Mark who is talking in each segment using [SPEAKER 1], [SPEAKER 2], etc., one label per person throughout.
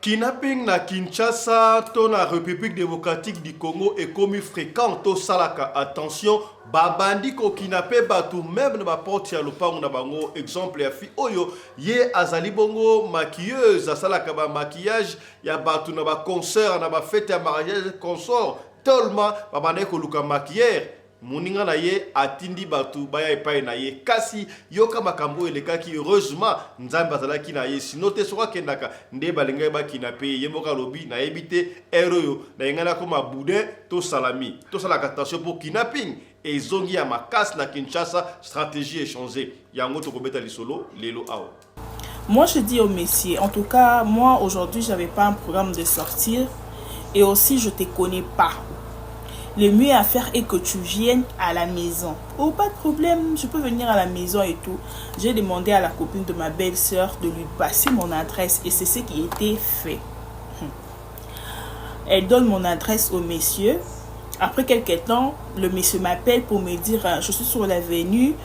[SPEAKER 1] Kidnapping na Kinshasa, to na République démocratique du Congo est commis fréquent to salaka. Attention, babandi ko kidnappé batu même na ba porte ya lopango na bango. Exemple ya fi oyo ye azali bongo maquilleuse asalaka ba maquillage ya batu na ba concert na ba fête ya mariage consort. Tellement babande ko luka maquilleur. Muninga na ye atindi batu baya epai na ye kasi yoka makambo elekaki heureusement nzambe azalaki na ye sino te soka kendaka nde balenga ba kinape ye moka lobi na ebite eroyo na ngana ko maboudin to salami to salaka attention pour kidnapping et zongi ya makas na Kinshasa stratégie échangée yango to kobeta lisolo lelo awo.
[SPEAKER 2] Moi je dis au messieurs, en tout cas moi aujourd'hui j'avais pas un programme de sortir et aussi je te connais pas. Le mieux à faire est que tu viennes à la maison. Oh, pas de problème, je peux venir à la maison et tout. J'ai demandé à la copine de ma belle-sœur de lui passer mon adresse et c'est ce qui a été fait. Elle donne mon adresse au monsieur. Après quelques temps, le monsieur m'appelle pour me dire je suis sur l'avenue,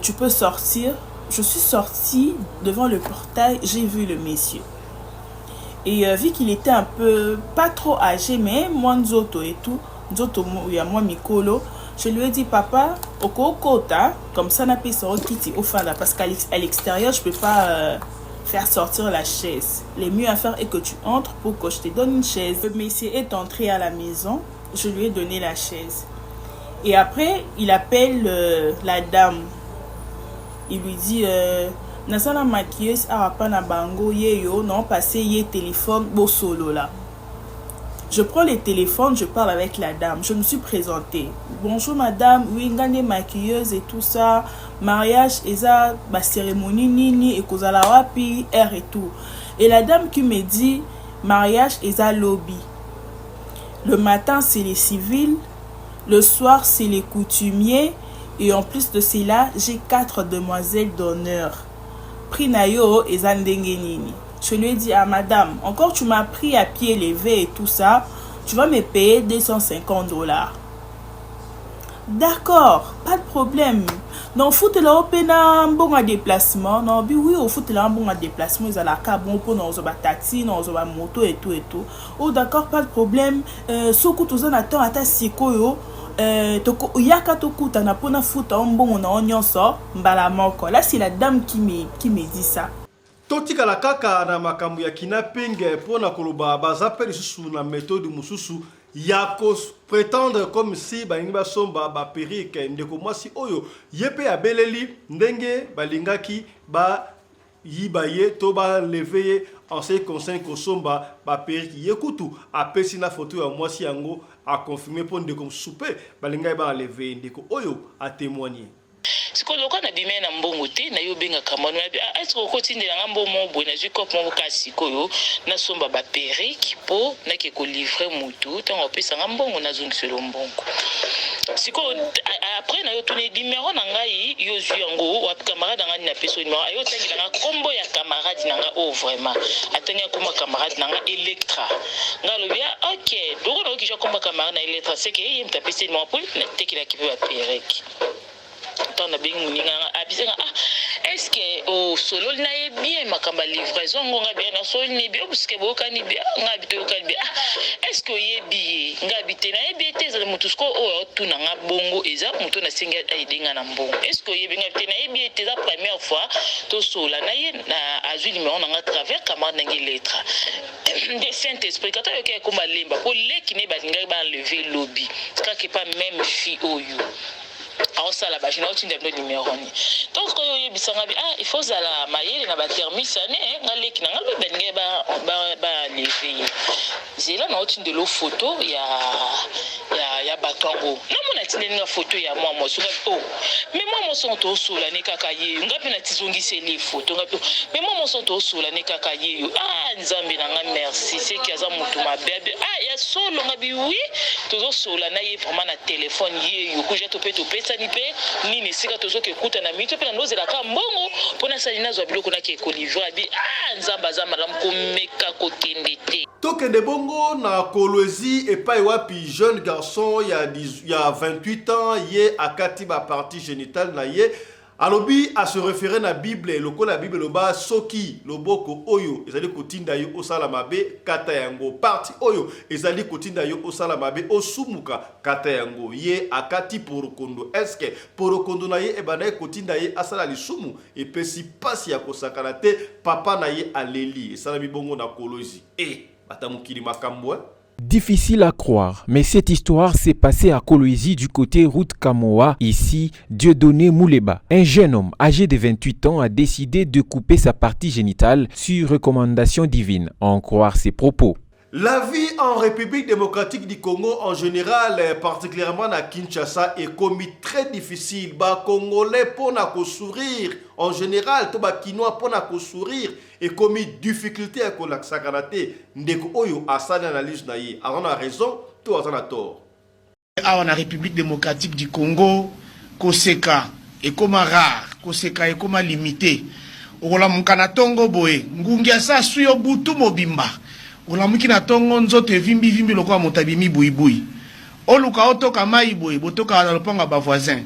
[SPEAKER 2] tu peux sortir. Je suis sortie devant le portail, j'ai vu le monsieur. Et vu qu'il était un peu, pas trop âgé, mais moins nzoto et tout, moi mikolo, je lui ai dit papa okokota comme ça n'a pas sorti au fada parce qu'à l'extérieur je peux pas faire sortir la chaise. Le mieux à faire est que tu entres pour que je te donne une chaise. Le monsieur est entré à la maison, je lui ai donné la chaise et après il appelle la dame, il lui dit nasana maquilleuse arapana bango yeyo non passer ye téléphone bo solo là. Je prends le téléphone, je parle avec la dame. Je me suis présentée. Bonjour madame, oui, ngane maquilleuse et tout ça. Mariage, eza, ba cérémonie nini, et kozala wapi, air et tout. Et la dame qui me dit, mariage, eza lobby. Le matin, c'est les civils. Le soir, c'est les coutumiers. Et en plus de cela, j'ai 4 demoiselles d'honneur. Prix nayo, eza ndenge nini. Je lui ai dit à madame, encore tu m'as pris à pied levé et tout ça, tu vas me payer $250. D'accord, pas de problème. Non, foute là au pena bon à déplacement. Non, oui, au foute là bon à déplacement, ils ont la carte bon pour nos taxi, nos moto et tout et tout. Oh d'accord, pas de problème. Soko tous en attend à ta siko yo. Toko yaka toku ta na pona foute en bon on a so mbala moko. Là c'est la dame qui me dit ça.
[SPEAKER 1] Totika la kaka na makambu ya kidnapping pona koloba bazapeli susu na méthode mususu ya prétendre comme si balingi basomba ba perike ndeko mwasi oyo yepe ya beleli ndenge balingaki ba yibaye to ba lever en ce qui concerne kosomba ba perike yekutu apesi na photo ya mwasi yango a confirmer pour ndeko souper balinga ba lever ndeko oyo a témoigner.
[SPEAKER 3] Siko loka na bimé na mbongo te na yo benga kamano na est-ce ko tindela ngambo mo boy na jikop mo kasi koyo na somba ba perike po na ke ko livrer mutu tango pesa ngambongo na zungiselo mbongo. Siko après na yo tuni numéro na ngai yo zu yango wa camarade ngani na peso numéro ayo tangi na kombo ya camarade na nga oh vraiment atanya kuma camarade na nga Electra ngalo bia OK doko na okisha komba camarade na Electra c'est que yem ta pesa numéro pour na tekila kipe ba perike. Tant na bingu ninga abisenga est-ce que au solo na ye bien makamba livraison ngonga bien na solo ni bien parce que boka ni bien nga bito ka bien est-ce que ye bien nga bité na ye bien teza mutu sko o tu na nga bongo eza mutu na singa aidenga na mbongo est-ce que ye bien bité na ye bien teza première fois to sola na ye na azui numéro na nga travers camarade na ngi lettre de Saint-Esprit quand yo ke ko malemba ko leki ne balinga ba lever lobby ça qui pas même fille oyo. Alors ça la bachina au de numéro ni donc ko yebisanga bi il faut zala mayele na ba thermos ane ngaleki na ngalo benenge ba lever zela na autre de l'eau photo ya bakango na mona tinde nga photo ya moi so oh mais moi son to sola ne kaka ye ngapi na tizongise les photos ngapi mais moi son to sola ne kaka ye nzambe na nga merci c'est que aza mutu ma bébé ya solo ngabi oui tozo sola na ye vraiment na téléphone ye yo ko jeto pe to sani pe nini sika tozo ke kuta na mito pe na nozela ka mbongo pona sali na zo biloko na ke ko livrer bi nzamba za malam ko meka ko kendete
[SPEAKER 1] Tokende bongo na Kolwezi et pas wapi jeune garçon il y a 28 ans, yé akati ba partie génitale na yé Alobi a se référer na Bible, la Bible le bas soki loboko oyo ezali kotinda yo osala mabe kata yango parti oyo ezali kotinda yo osala mabe osumuka kata yango ye akati porokondo eske porokondo na ye ebana kotinda ye asala lisumu epesi pasi ya kosakana te papa na ye aleli esala bibongo na kolozi batamukili makambo.
[SPEAKER 4] Difficile à croire, mais cette histoire s'est passée à Kolwezi du côté route Kamoa. Ici, Dieudonné Mouleba, un jeune homme âgé de 28 ans, a décidé de couper sa partie génitale sur recommandation divine, en croire ses propos.
[SPEAKER 1] La vie en République démocratique du Congo en général, particulièrement à Kinshasa, est commis très difficile. Ba Congolais pour na sourire, en général, tout ba Kinois pour na sourire, est commis difficulté à la sakanate. Ndeko oyo asane analyse na ye. Alors on a raison, tout on a tort.
[SPEAKER 5] En République démocratique du Congo, Koseka est comme rare, Koseka est comme limité. Ola mukana tongo boye, ngungia sa suyo butu mobimba. Olamuki na tongo nzoto evimbi vimbi lokwa motabimi buibui. Oluka otoka mai boye botoka na lopango ba voisin.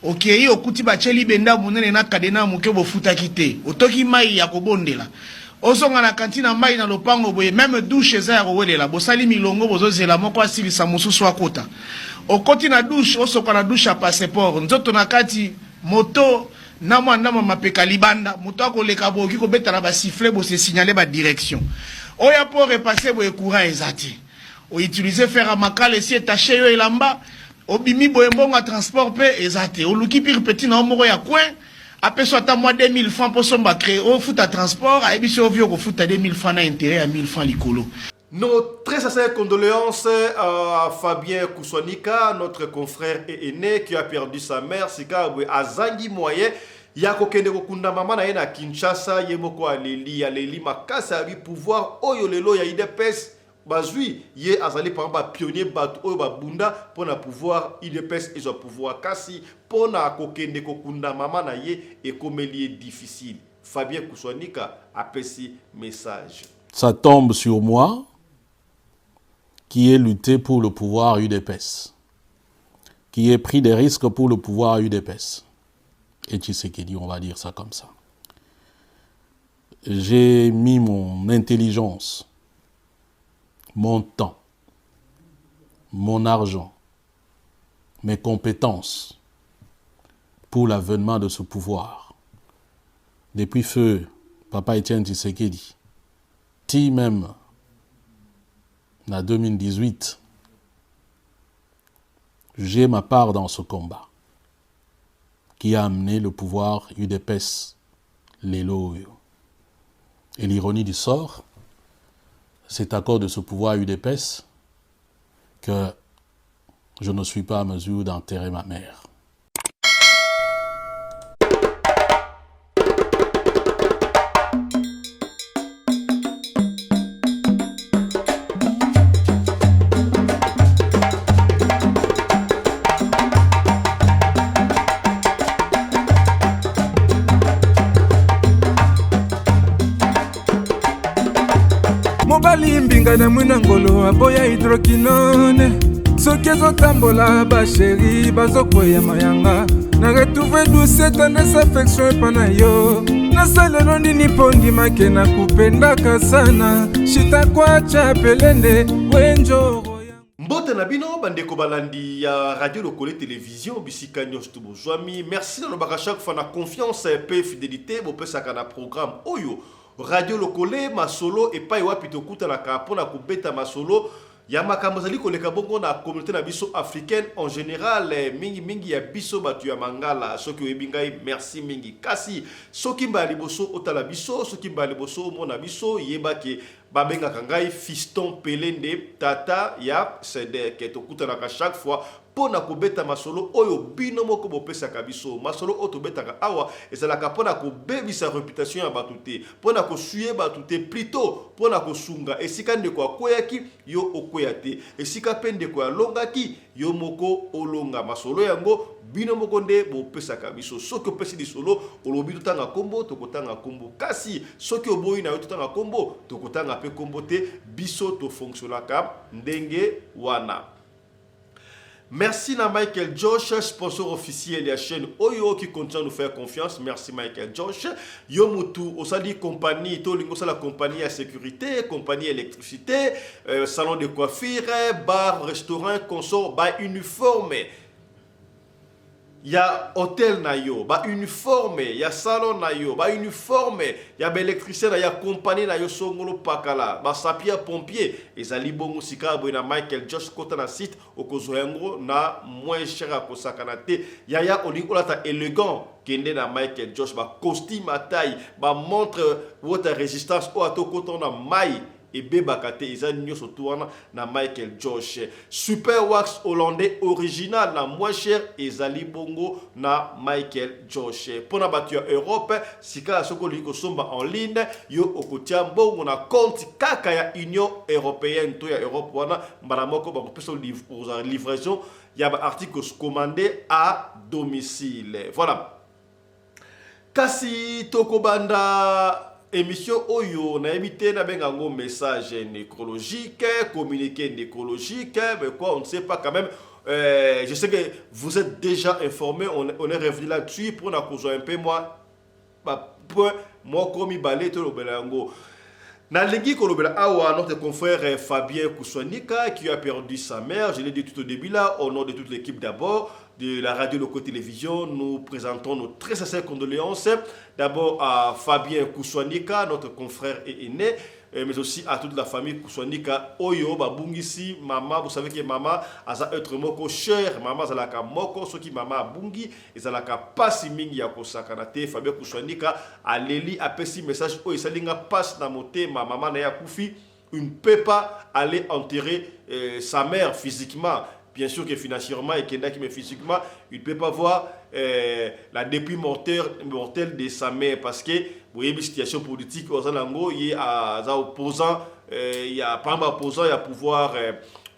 [SPEAKER 5] Okei okuti bacheli benda munene na kadena muke bofuta kite. Otoki mai ya kobondela. Ozonga na kantina mai na lopango boye même douche za ya kowelela. Bosali milongo bozozela moko asilisa mususu akota. Okoti na douche osoka na douche a passeport. Nzoto na kati moto na mwanda mapeka libanda. Moto akoleka boki ko beta na ba sifflet bo se signaler ba direction. Oya pour repasser boye courant ezati. O utiliser faire amakale si etaché yo elamba. Obimi boye mbongo transport pe ezati. O luki pire petit na omoro ya coin. Après soit à moi 2000 francs pour son créer au foot à transport. A ebi so vieux ko foot à 2000 francs na intérêt à 1000 francs likolo.
[SPEAKER 1] Nos très sincères condoléances à Fabien Koussonika, notre confrère et aîné qui a perdu sa mère. Sika Azangi moyen. Yako kende kokunda mama na ye na Kinshasa yemoko aleli makasa abi pouvoir oyo lelo ya IDPS bazui ye azali par ba pionnier bat oyo ba bunda pona pouvoir IDPS et pouvoir kasi pona kokende kokunda mama na ye et komeli difficile. Fabien Koussonika a pesi message.
[SPEAKER 6] Ça tombe sur moi qui ai lutté pour le pouvoir UDPS, qui ai pris des risques pour le pouvoir UDPS. Et Tshisekedi, on va dire ça comme ça. J'ai mis mon intelligence, mon temps, mon argent, mes compétences pour l'avènement de ce pouvoir. Depuis feu Papa Etienne Tshisekedi, même en 2018, j'ai ma part dans ce combat qui a amené le pouvoir UDPS Leloyo. Et l'ironie du sort, c'est à cause de ce pouvoir UDPS que je ne suis pas à mesure d'enterrer ma mère.
[SPEAKER 7] mobali mbinga na mwina ngolo aboya hydroquinone soki ezotambola basheri bazokwea mayanga na retrouve douce tendresse affection epa na yo nasalelo nini mpo ndimake na kupendaka sana shitakwacha pelende wenjoro.
[SPEAKER 1] Mbote na bino bandeko balandi ya Radio Lokole Télévision bisika nyonso to bozwami. Merci na lobaka chaque fois na confiance et fidélité bopesaka na programme oyo Radio Lokole masolo epai wapi tokuta na kapona kubeta masolo ya makambo zali koleka bongo na communauté na biso africaine en général mingi ya biso batu ya mangala soki oyebingai merci mingi kasi soki mbali boso otala biso soki mbali boso mona biso yebake babenga kangai fiston pelende tata ya Sedek tokuta na chaque fois pona kobeta masolo oyo bino moko bopesa kabiso masolo oto betaka awa ezalaka pona kobebisa réputation ya batute pona kosuye batute plutôt pona kosunga esika ndeko akoyaki yo okoyate esika pende ko alongaki yo moko olonga masolo yango bino moko nde bopesa kabiso soki opesi di solo olobi totanga kombo tokotanga kombo kasi soki oboyi na yo totanga kombo tokotanga pe kombo te biso to fonctionnaka ndenge wana. Merci à Michael Josh, sponsor officiel de la chaîne Oyo qui continue à nous faire confiance. Merci Michael Josh. Yomutu, Osali compagnie, la compagnie à sécurité, compagnie électricité, salon de coiffure, bar, restaurant, consort, bar uniforme. Il y a hôtel nayo, ba uniforme, il y a salon nayo, ba uniforme, il y a électricien, il y a compagnie nayo songolo pakala, ba sapia pompier, et ça libongo sika na Michael Josh kota na site okozoyango na moins cher à kosakanate. Yaya olingolata élégant kende na Michael Josh ba costume à taille, ba montre votre résistance o ato koto na mai. Et Bebakate, ils ont surtout na Michael Josh. Super Wax hollandais original, na moins cher, et Zali Bongo na Michael Josh. Pour la battu Europe, si ka soko liko somba en ligne, yo okotia bongo na compte kaka ya Union Européenne, to ya Europe wana, maramoko ba peso livraison, ya ba article commandé à domicile. Voilà. Kasi Tokobanda émission Oyo, na évité na bengango message nécrologique, communiqué nécrologique, mais quoi, on ne sait pas quand même. Je sais que vous êtes déjà informés, on est revenu là-dessus pour nous causer un peu moi comme il balait tout le belango. Nalingi Kolobela Awa, notre confrère Fabien Kouswanika qui a perdu sa mère, je l'ai dit tout au début là, au nom de toute l'équipe d'abord, de la radio Loco Télévision, nous présentons nos très sincères condoléances. D'abord à Fabien Kouswanika, notre confrère et aîné, mais aussi à toute la famille Kouswanika Oyo, Babungisi, maman, vous savez que maman a être moko cher, maman zalaka moko, ce qui maman bungi, et zalaka pasi mingi ya kosakanate, Fabien Kouswanika a leli a pesi message Oyo salinga passe na moté, ma maman na ya koufi, il ne peut pas aller enterrer sa mère physiquement. Bien sûr que financièrement et mais physiquement, il ne peut pas voir la dépouille mortelle de sa mère parce que vous voyez une situation politique au Zanango, il y a des opposants, il y a pas mal d'opposants, il y a pouvoir,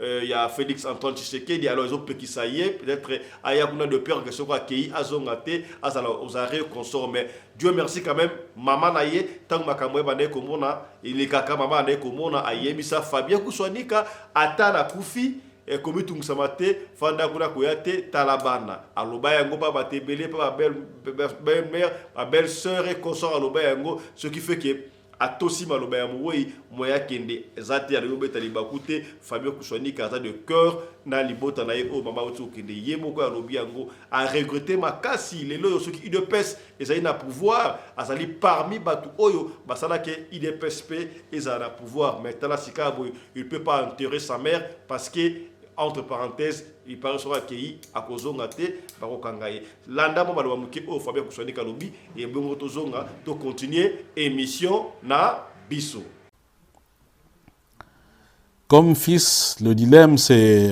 [SPEAKER 1] il y a Félix Antoine Tshisekedi, alors ils ont qui ça y est, peut-être il y a de peur que ce soit accueilli à Zongate, aux arrêts consort, mais Dieu merci quand même, maman naïe, tant que makamwe bane komona, il est kaka maman naïe komona, aïe, bisa Fabien Kouswanika, atana Koufi. Et comme tout samate fanda kuna koyate talabana aloba yango pa batebele pa belle mère ma belle sœur et consort aloba yango ce qui fait que atosi maloba ya moyi moya kende zate ya lobeta libakute Fabien Kouswanika za de cœur na libota na ye o mama otu kende yemoko ya lobi yango a regretter makasi lelo ce qui idepes ezali na pouvoir azali parmi batu oyo basala ke idepes pe ezala na pouvoir maintenant sika boy il peut pas enterrer sa mère parce que entre parenthèses, il paraît sera accueilli à Kozongate, Barokangaye. Landa Mabalo Muke, au Fabien Kouswanika Lobi, et bon Tozonga, to continuer émission na Bisso.
[SPEAKER 6] Comme fils, le dilemme, c'est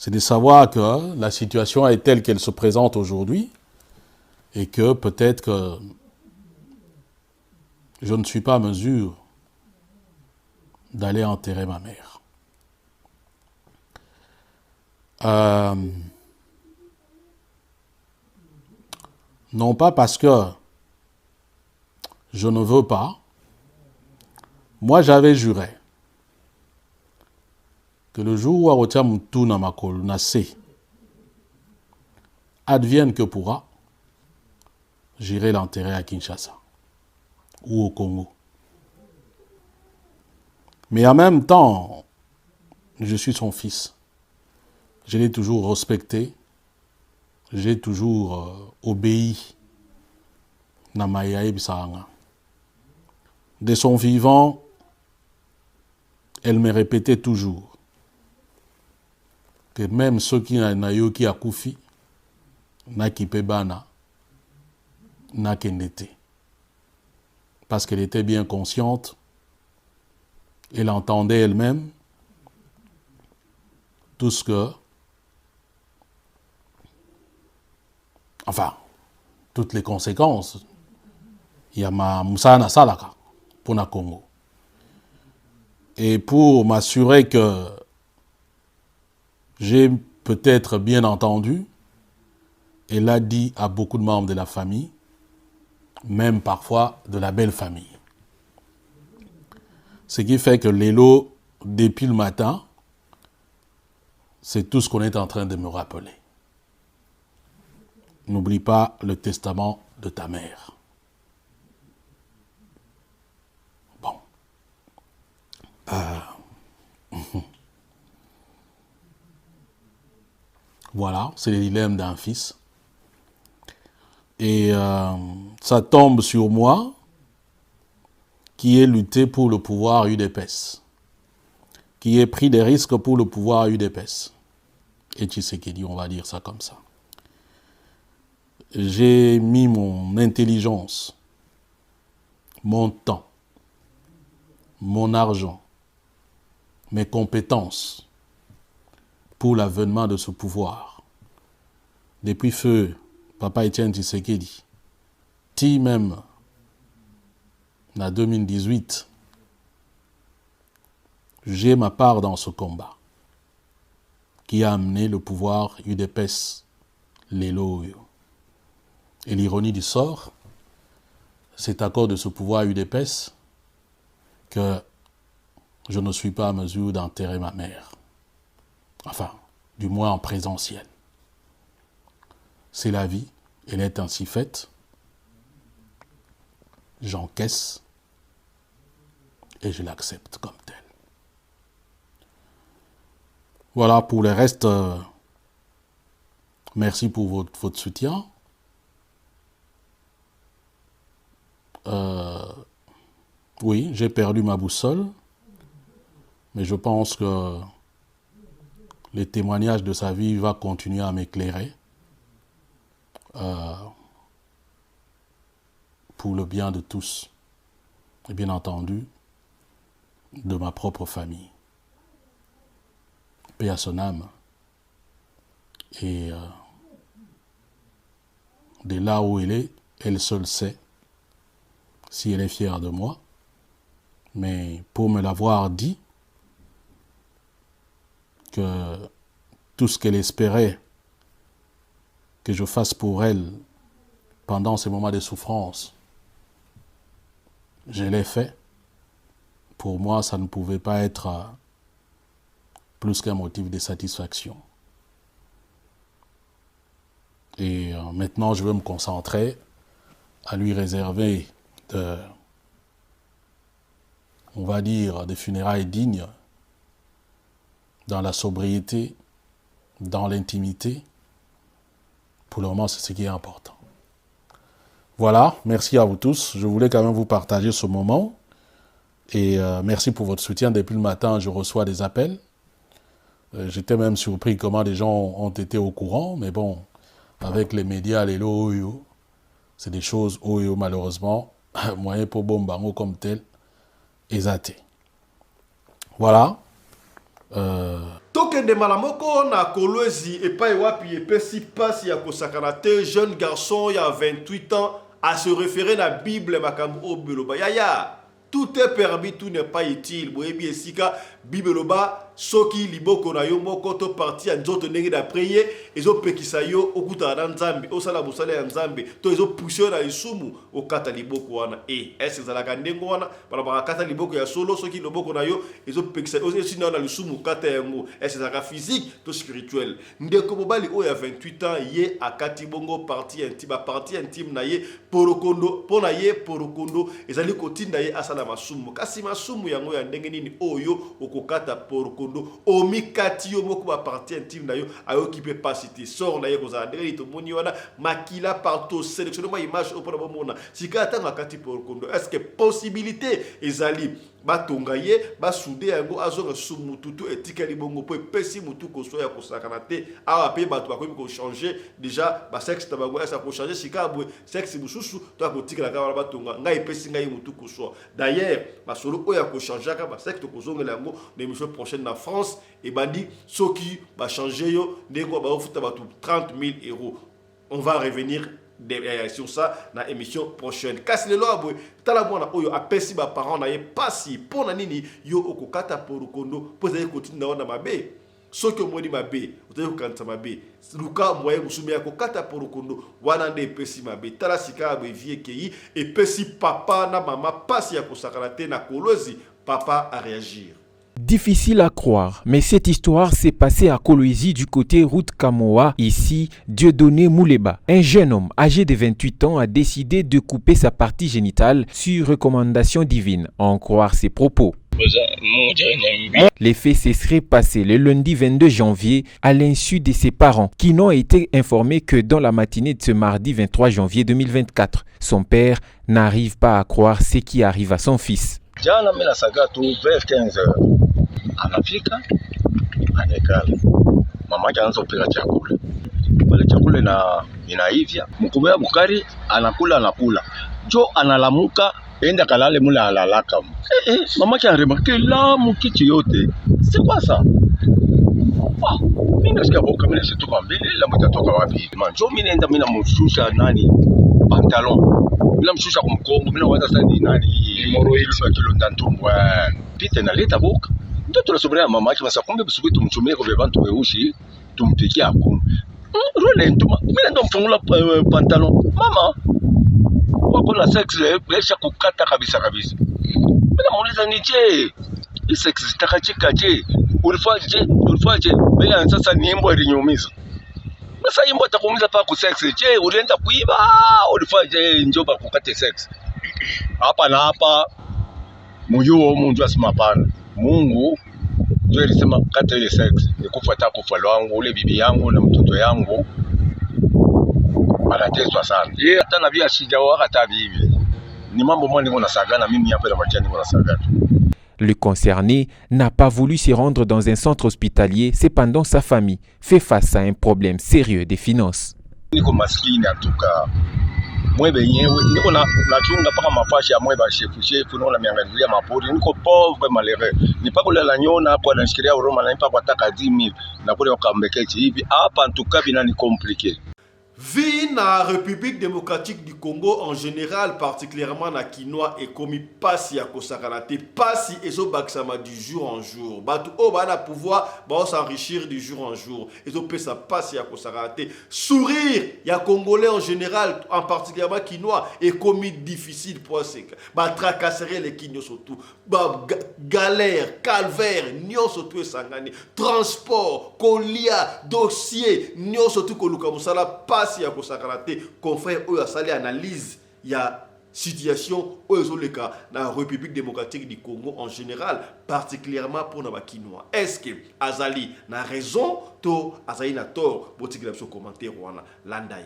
[SPEAKER 6] de savoir que la situation est telle qu'elle se présente aujourd'hui et que peut-être que je ne suis pas à mesure d'aller enterrer ma mère. Non pas parce que je ne veux pas. Moi, j'avais juré que le jour où Arotia Mutuna Makol Nassé advienne que pourra, j'irai l'enterrer à Kinshasa ou au Congo. Mais en même temps, je suis son fils. Je l'ai toujours respecté. J'ai toujours obéi. De son vivant, elle me répétait toujours que même ceux qui n'ont qui a koufi, n'a qui pebana, n'a qu'endete. Parce qu'elle était bien consciente, elle entendait elle-même tout ce que, enfin, toutes les conséquences. Il y a ma Moussana Salaka pour le Congo. Et pour m'assurer que j'ai peut-être bien entendu, elle a dit à beaucoup de membres de la famille, même parfois de la belle famille. Ce qui fait que Lélo, depuis le matin, C'est tout ce qu'on est en train de me rappeler. N'oublie pas le testament de ta mère. Bon. Voilà, c'est le dilemme d'un fils. Et ça tombe sur moi qui ai lutté pour le pouvoir UDPS, qui ai pris des risques pour le pouvoir UDPS. Et Tshisekedi, on va dire ça comme ça. J'ai mis mon intelligence, mon temps, mon argent, mes compétences pour l'avènement de ce pouvoir. Depuis feu Papa Etienne Tshisekedi, même en 2018, j'ai ma part dans ce combat qui a amené le pouvoir UDPS Leloyo. Et l'ironie du sort, c'est à cause de ce pouvoir UDPS que je ne suis pas à mesure d'enterrer ma mère. Enfin, du moins en présentiel. C'est la vie, elle est ainsi faite. J'encaisse et je l'accepte comme telle. Voilà, pour le reste, merci pour votre soutien. Oui, j'ai perdu ma boussole, mais je pense que le témoignage de sa vie va continuer à m'éclairer pour le bien de tous et bien entendu de ma propre famille. Paix à son âme. Et de là où elle est, elle seule sait si elle est fière de moi. Mais pour me l'avoir dit, que tout ce qu'elle espérait que je fasse pour elle pendant ces moments de souffrance, je l'ai fait. Pour moi, ça ne pouvait pas être plus qu'un motif de satisfaction. Et maintenant, je veux me concentrer à lui réserver on va dire, des funérailles dignes, dans la sobriété, dans l'intimité. Pour le moment, c'est ce qui est important. Voilà, merci à vous tous. Je voulais quand même vous partager ce moment. Et merci pour votre soutien. Depuis le matin, je reçois des appels. J'étais même surpris comment les gens ont été au courant. Mais bon, avec les médias, les loyo, c'est des choses oyo, malheureusement, moyen pour bombango comme tel, exaté. Voilà.
[SPEAKER 1] Tokende malamoko na kolwezi epai wapi epesi pasi ya kosakana te jeune garçon il y a 28 ans à se référer na Bible makambo obeloba yaya tout est permis tout n'est pas utile boyebi esika Bible loba soki liboko na yo moko to parti ya nzoto ndenge d'après ye ezopekisa yo okuta na nzambe osala bosala ya nzambe to ezopousser na isumu okata liboko wana est-ce ezalaka ndenge wana bala bakata liboko ya solo soki liboko na yo ezopekisa osina na lisumu kata yango est-ce ezalaka physique to spirituel ndeko mobali oyo ya 28 ans ye akati bongo partie intime na ye porokondo pona ye porokondo ezali kotinda ye asala masumu kasi masumu yango ya ndenge nini oyo okokata porokondo omikati yo moko ba partie intime na yo ayoki pe pasité sort na ye kozala ndenge to moni wana makila partout sélectionner ma image au pour mona sika tanga kati porokondo est-ce que possibilité ezali batonga ye basude yango azonga sumututu etikali bongo po epesi mutu koso ya kosakana te awa pe bato bakomi ko changer déjà ba sexe tabango ça ko changer sika bwe sexe mususu to akotikala ka batonga ngai epesi ngai mutu koso d'ailleurs basolo oya ko changer ka ba sexe to kozongela yango l'émission prochaine na France et bandi soki ba changer yo ndeko ba ofuta bato 30 000 €. On va revenir sur ça dans l'émission prochaine. Kasi lelo abwe tala mwana oyo apesi ba parents na ye pasi pona nini yo okokata porokondo poza ye kotinda wana mabe soki omoni mabe utayo kanta mabe luka moye musumi ya kokata porokondo wana nde epesi mabe tala sika abwe vie kei epesi papa na mama pasi ya kosakana te na kolozi papa a réagir.
[SPEAKER 4] Difficile à croire, mais cette histoire s'est passée à Kolwezi du côté route Kamoa. Ici, Dieudonné Mouleba, un jeune homme âgé de 28 ans, a décidé de couper sa partie génitale sur recommandation divine, à en croire ses propos. Les faits se seraient passés le lundi 22 janvier à l'insu de ses parents qui n'ont été informés que dans la matinée de ce mardi 23 janvier 2024. Son père n'arrive pas à croire ce qui arrive à son fils.
[SPEAKER 8] Jana mimi nasaga tu vers 15h anafika anekala mama yake anaanza kupika chakula pale, chakula inaivya mkubwa bukari anakula jo analamuka enda kalale mula alalaka mama yake anarema kila mkichi yote si kwa sa mimi nasikia boka mimi sitoka mbele la mtatoka wapi manjo mimi nenda mimi namshusha nani pantalon bila mshusha kumkongo mimi naanza sasa ni nani moro hili kwa kilo ndantumwa pite na leta boka ndio tunasubiri mama yake masa kumbe busubuhi tumchumie kwa vantu weushi tumpikia hakuna role ntuma mimi ndo mfungula pantalon mama wako la sex lesha kukata kabisa mimi namuuliza ni je hii sex zitakachika je ulifaje bila sasa ni embo ilinyumiza. Sasa imbo atakuumiza pa ku sex. Je, ulienda kuiba? Ulifaje njoba kukate sex? Hapa na hapa muyuo mungu asema pana. Mungu ndio alisema kata ile sex. Nikufuata kufalo wangu, ule bibi yangu na mtoto yangu. Anateswa sana. Yeye hata na vya shijao hata bibi. Ni mambo mwana niko nasagana mimi hapa na machani niko nasagana.
[SPEAKER 4] Le concerné n'a pas voulu se rendre dans un centre hospitalier, cependant sa famille fait face à un problème sérieux des finances.
[SPEAKER 8] Niko maskini atuka. Mwebe yenyewe niko na chunga paka mafashi ya mweba shefu naona miangalia mapori niko pauvre malheureux. Nipa kulala nyona kwa nashikiria Roma na nipa kwa taka 10000 na kule wakambekechi hivi hapa ntuka bina ni compliqué.
[SPEAKER 1] Vie na République démocratique du Congo en général, particulièrement na Kinois et commis passi à Kosakanate, passi et so baksama du jour en jour. Batu o bana pouvoir ba s'enrichir du jour en jour. Et so pesa passi à Kosakanate. Sourire, ya Congolais en général, en particulièrement Kinois, est commis difficile pour sec. Ba tracasserie les Kinois surtout. Ba galère, calvaire, nyon surtout sangani. Transport, colia, dossier, nyon surtout koluka musala passi ya kosakarate confrère oyo asali analyse ya situation oyo le cas dans la République démocratique du Congo en général, particulièrement pour na bakinois. Est-ce que azali na raison to azali na tort? Botikila so commentaire wana landai.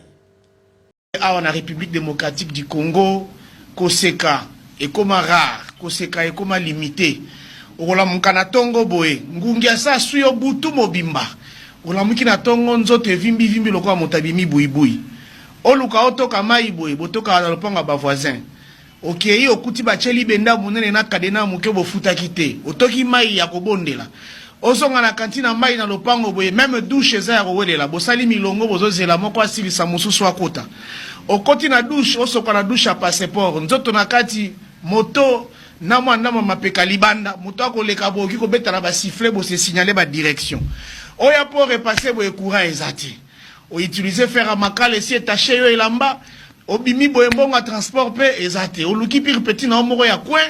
[SPEAKER 5] Awa na République démocratique du Congo koseka ekoma rare, koseka ekoma limité. Okola mukana tongo boye ngungia sa suyo butu mobimba. Olamuki na tongo nzoto vimbi lokwa motabimi buibui. Oluka otoka mai boye botoka na lopanga ba voisin. Okei okuti ba cheli benda munene na kadena muke bofuta kite. Otoki mai ya kobondela. Osonga na kantina mai na lopango boye même douche za ya kowelela. Bosali milongo bozozela moko asilisa mususu akota. Okoti na douche osoka na douche a passeport. Nzoto na kati moto na mwana mapeka libanda. Moto akoleka boki ko beta na ba sifflet bo se signaler ba direction. Oya pour repasser boye courant ezati. O utiliser faire à makale si etaché yo elamba. Obimi boye mbonga transport pe ezati. O luki pire petit na omoro ya coin.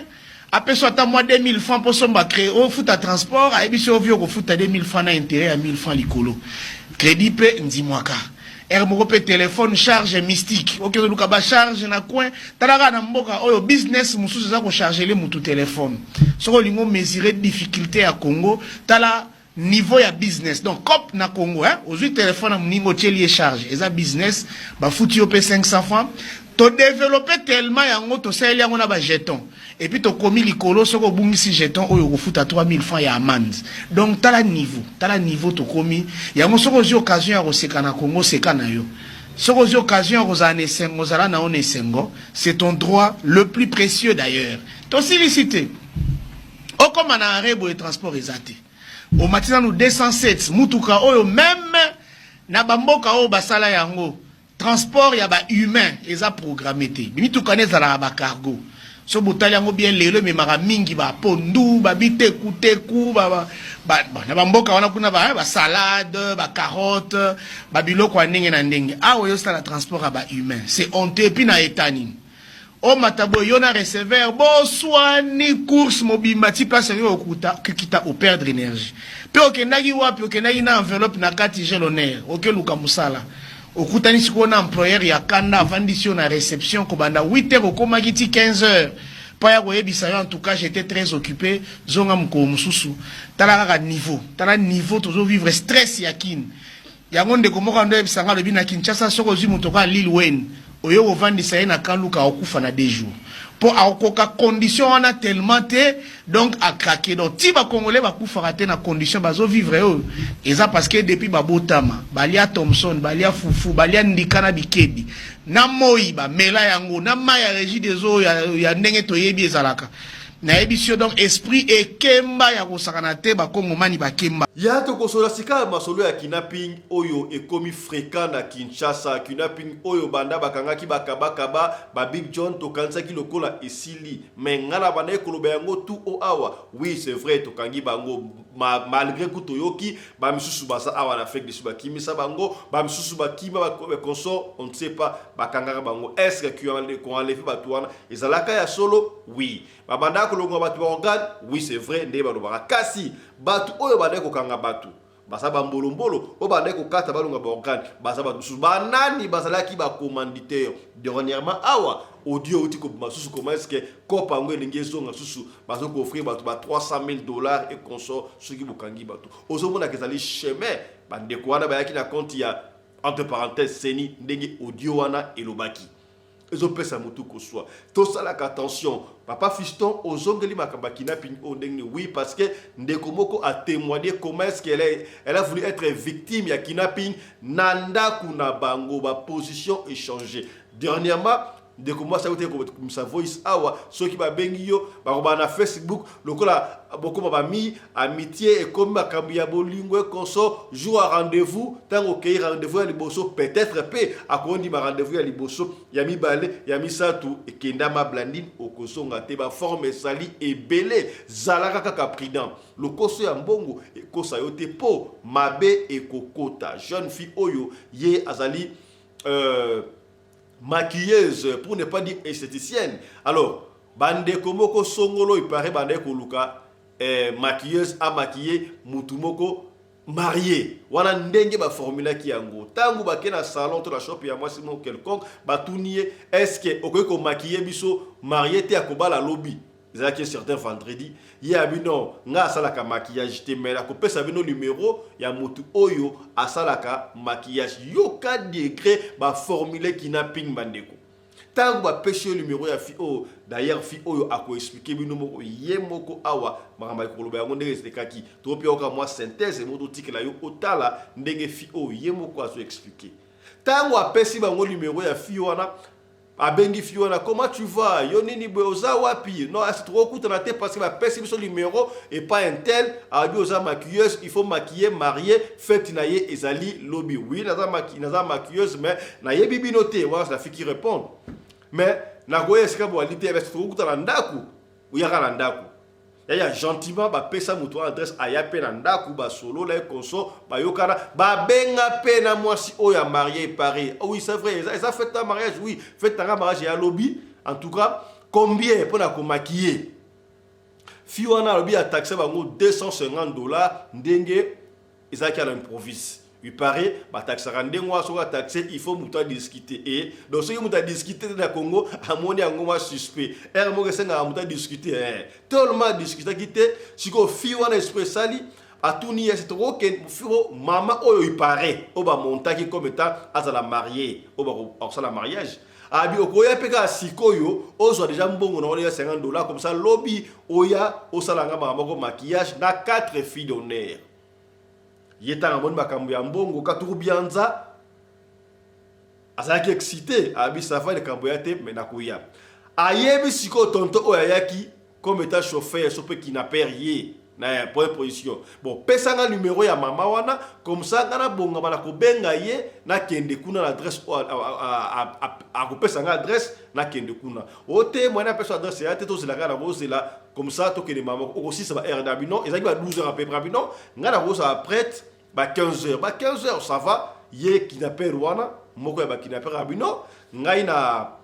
[SPEAKER 5] Après soit à moi 2000 francs pour son créer au foot à transport. A ebi so vio ko foot à 2000 francs na intérêt à 1000 francs likolo. Crédit pe ndimwaka. Ermoko pe téléphone charge mystique. Ok so luka ba charge na coin. Talaka na mboka oyo business mususu za ko charger le mutu téléphone. Soko lingo mesurer difficulté à Congo. Tala niveau ya business donc cop na Congo hein aujourd'hui téléphone mningo telier charge eza business ba fouti op 500 francs to développer tellement yango to sel yango na ba jeton et puis to komi likolo soko bungisi jeton oyo ko futa 3000 francs ya amende donc tala niveau to komi yango soko zi occasion ya koseka na Congo seka na yo soko zi occasion ya kozana sengo zala na one sengo c'est ton droit le plus précieux d'ailleurs to solliciter o comme na arrêt de transport ezate au matin nous 207 mutuka oyo même na bamboka o basala yango transport ya ba humain eza programmé te mituka neza la ba cargo so botali yango bien lelo me mara mingi ba pondu ba biteku na bamboka wana kuna ba salade ba carotte ba biloko ndenge na ndenge awo yo sala transport ya ba humain c'est honteux puis na etani o matabo yona receveur bo swani course mobimba ti place yo okuta kita o perdre énergie pe okendaki wapi okendaki na enveloppe na kati gelonnaire okeluka musala okutani siko na employeur ya kanda avandisio na réception ko banda 8h okomaki ti 15h pa ya koyebisa yo en tout cas j'étais très occupé zonga mko mususu tala kaka niveau tozo vivre stress ya kin yango ndeko moko ndo ebisanga lobi na Kinshasa soko zi mutoka Lil Wayne oyo ovandisa ye na kaluka okufa na 2 jours po akoka condition wana tellement te donc a craquer donc ti ba congolais ba kufa te na condition bazo vivre eux eza parce que depuis babotama balia Thompson balia Fufu balia Ndikana Bikebi na moyiba mela yango na maya régie des eaux ya ndenge toyebi ezalaka na ebisio donc esprit ekemba ya kosakana te ba kongomani bakemba
[SPEAKER 1] ya to kosola sika masolo ya kidnapping oyo ekomi fréquent na Kinshasa. Kidnapping oyo banda bakangaki bakaba ba Big John to kansaki lokola esili mengana banda ekoloba yango tout o awa. Oui c'est vrai to kangi bango malgré que toyoki ba misusu basa awa na fake de suba kimisa bango ba misusu ba kima ba consort on ne sait pas bakangaka bango est-ce que qu'on enlevé batuana ezalaka ya solo. Oui babanda kolongo batu ba organe. Oui c'est vrai ndeba lobaka kasi batu oyo banda ko kanga batu basa bambolombolo o banda ko kata balonga ba organe basa batu su banani bazalaki ba commanditaire dernièrement awa audio uti ko masusu comment est-ce que kopa ngwe lingezo ngasusu baso ko offrir batu ba $300,000 et consort suki bukangi batu ozomona kezali chemin bande ko wana ba yaki na compte ya entre parenthèses seni ndenge audio wana elobaki ezo pesa mutu ko soit to sala attention papa fiston ozongeli makamba kidnapping o ndenge oui parce que ndeko moko a témoigné comment est-ce qu'elle a voulu être victime ya kidnapping nanda kuna bango ba position échangée dernièrement ndeko moi ça vote comme sa voice awa ceux qui ba bengi yo ba na Facebook lokola boko ba mi amitié et comme makambo ya bolingo konso jour à rendez-vous tango ke rendez-vous ya liboso peut-être pe akondi ma rendez-vous ya liboso ya mi balé ya mi satu et kenda ma blandine okosonga te ba forme sali et belé zalaka kaka prudent le koso ya mbongo e kosa yo te po mabe e kokota jeune fille oyo ye azali maquilleuse pour ne pas dire esthéticienne. Alors, bande komoko songolo il paraît bande koluka maquilleuse à maquiller mutumoko marié. Wana ndenge ba formula ki yango. Tangu ba kena salon to la shop ya moi simo quelconque batunier est-ce que okoko maquiller biso marié te akobala lobby. C'est que certains vendredi, il y a bino nga salaka maquillage te mais la coupe ça bino numéro ya mutu oyo asalaka maquillage yo ka degré ba formuler kidnapping bandeko. Tango ba pêche numéro ya fi o d'ailleurs fi oyo ako expliquer bino moko yemoko awa makamba ko loba yango ndenge sekaki to pe oka moi synthèse et moto tikela yo otala ndenge fi o yemoko aso expliquer. Tango apesi bango numéro ya fi wana abengi fiona comment tu vas yonini boza wapi non c'est trop coûte na tête parce que la personne son numéro et pas un tel abi oza maquilleuse il faut maquiller marier fête naie ezali lobby oui naza maquilleuse mais na yebi binoté voilà la fille qui répond mais na goye ska bo alite avec trop coûte na ndaku ou ya na ndaku ya gentiment ba pesa mutu adresse aya pe na ndaku ba solo la konso ba yokana ba benga pe na mwasi oya marié Paris. Oui c'est vrai ça fait un mariage oui fait un mariage ya lobby en tout cas combien pour la maquiller fiona lobby a taxé bango $250 ndenge ezaki à l'improvise. Il paraît, taxe rendez-moi sur la taxe, il faut mouta discuter. Et donc, si vous discuter dans le Congo, à mon avis, suspect. Et moi, je vais discuter. Tout le monde discute. Si vous faites un esprit sali, à tout niveau, c'est trop que maman, il paraît, on va monter comme étant à la mariée, on va la mariage. Abi okoya peka sikoyo ozo déjà mbongo na oya $50 comme ça lobby oya osalanga mama maquillage na 4 filles d'honneur. Yeta ngoni makambo ya mbongo katuru bianza azaki excité abi safa de kambo ya te menakuya ayebi siko tonto oyaki comme état chauffeur sope qui n'a payé na point position bon pesanga numéro ya mama wana comme ça ngana bonga bana ko benga ye na kende kuna l'adresse a ko pesanga adresse na kende kuna ote mwana pesa adresse ya te to c'est la kana rose là comme ça to kende mama aussi ça va air d'abino ezaki ba 12h à peu près abino ngana rose à prête ba 15h ba 15h ça va ye qui n'appelle wana moko ya ba qui n'appelle abino ngai na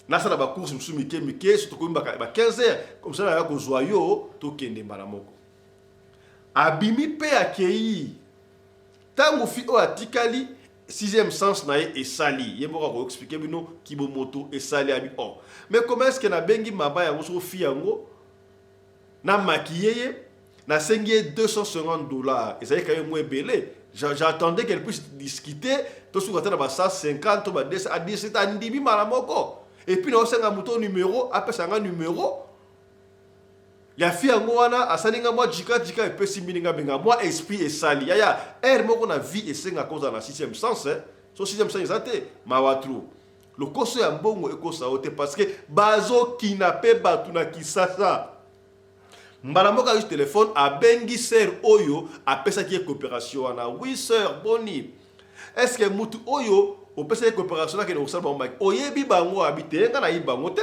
[SPEAKER 1] nasala ba course musu mike surtout ko ba 15h comme ça na ko zoyo to kende mbala moko abimi pe akei tango fi o atikali sixième sens na ye esali ye moko ko expliquer bino kibomoto esali abi oh mais comment est-ce que na bengi maba yango so fi yango na maquiller na sengi $250 et ça y est quand même moins belé. J'attendais qu'elle puisse discuter tout sur la base 150 ou 200 à 17 ans ndibi malamoko et puis on a un mouton numéro après ça un numéro ya fi yango wana asalinga moi jika et puis similinga benga moi esprit et sali ya er moko na vie et senga cause dans la sixième sens hein so sixième sens ezate mawatru le koso ya mbongo ekosa ote parce que bazo kinape batu na kisasa mbala moko juste téléphone a bengi sœur oyo apesa ki coopération wana oui sœur boni est-ce que mutu oyo opesa coopération na ke no sala ba oyebi bango habite nga na yibango te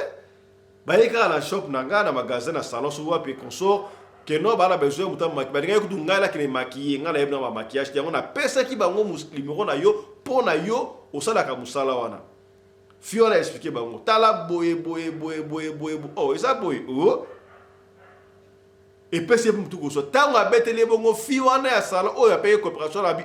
[SPEAKER 1] bayeka na shop na nga na magasin na salon so wapi consort que no bala besoin muta maki ba nga kutu nga la ke maquiller nga na yebna ma maquillage yango na pesa ki bango numéro na yo po na yo osala ka musala wana fiona expliquer bango tala boye oh eza boye oh et puis c'est tout comme ça tant à bête les bongo fi wana ya salon o ya payer coopération la bi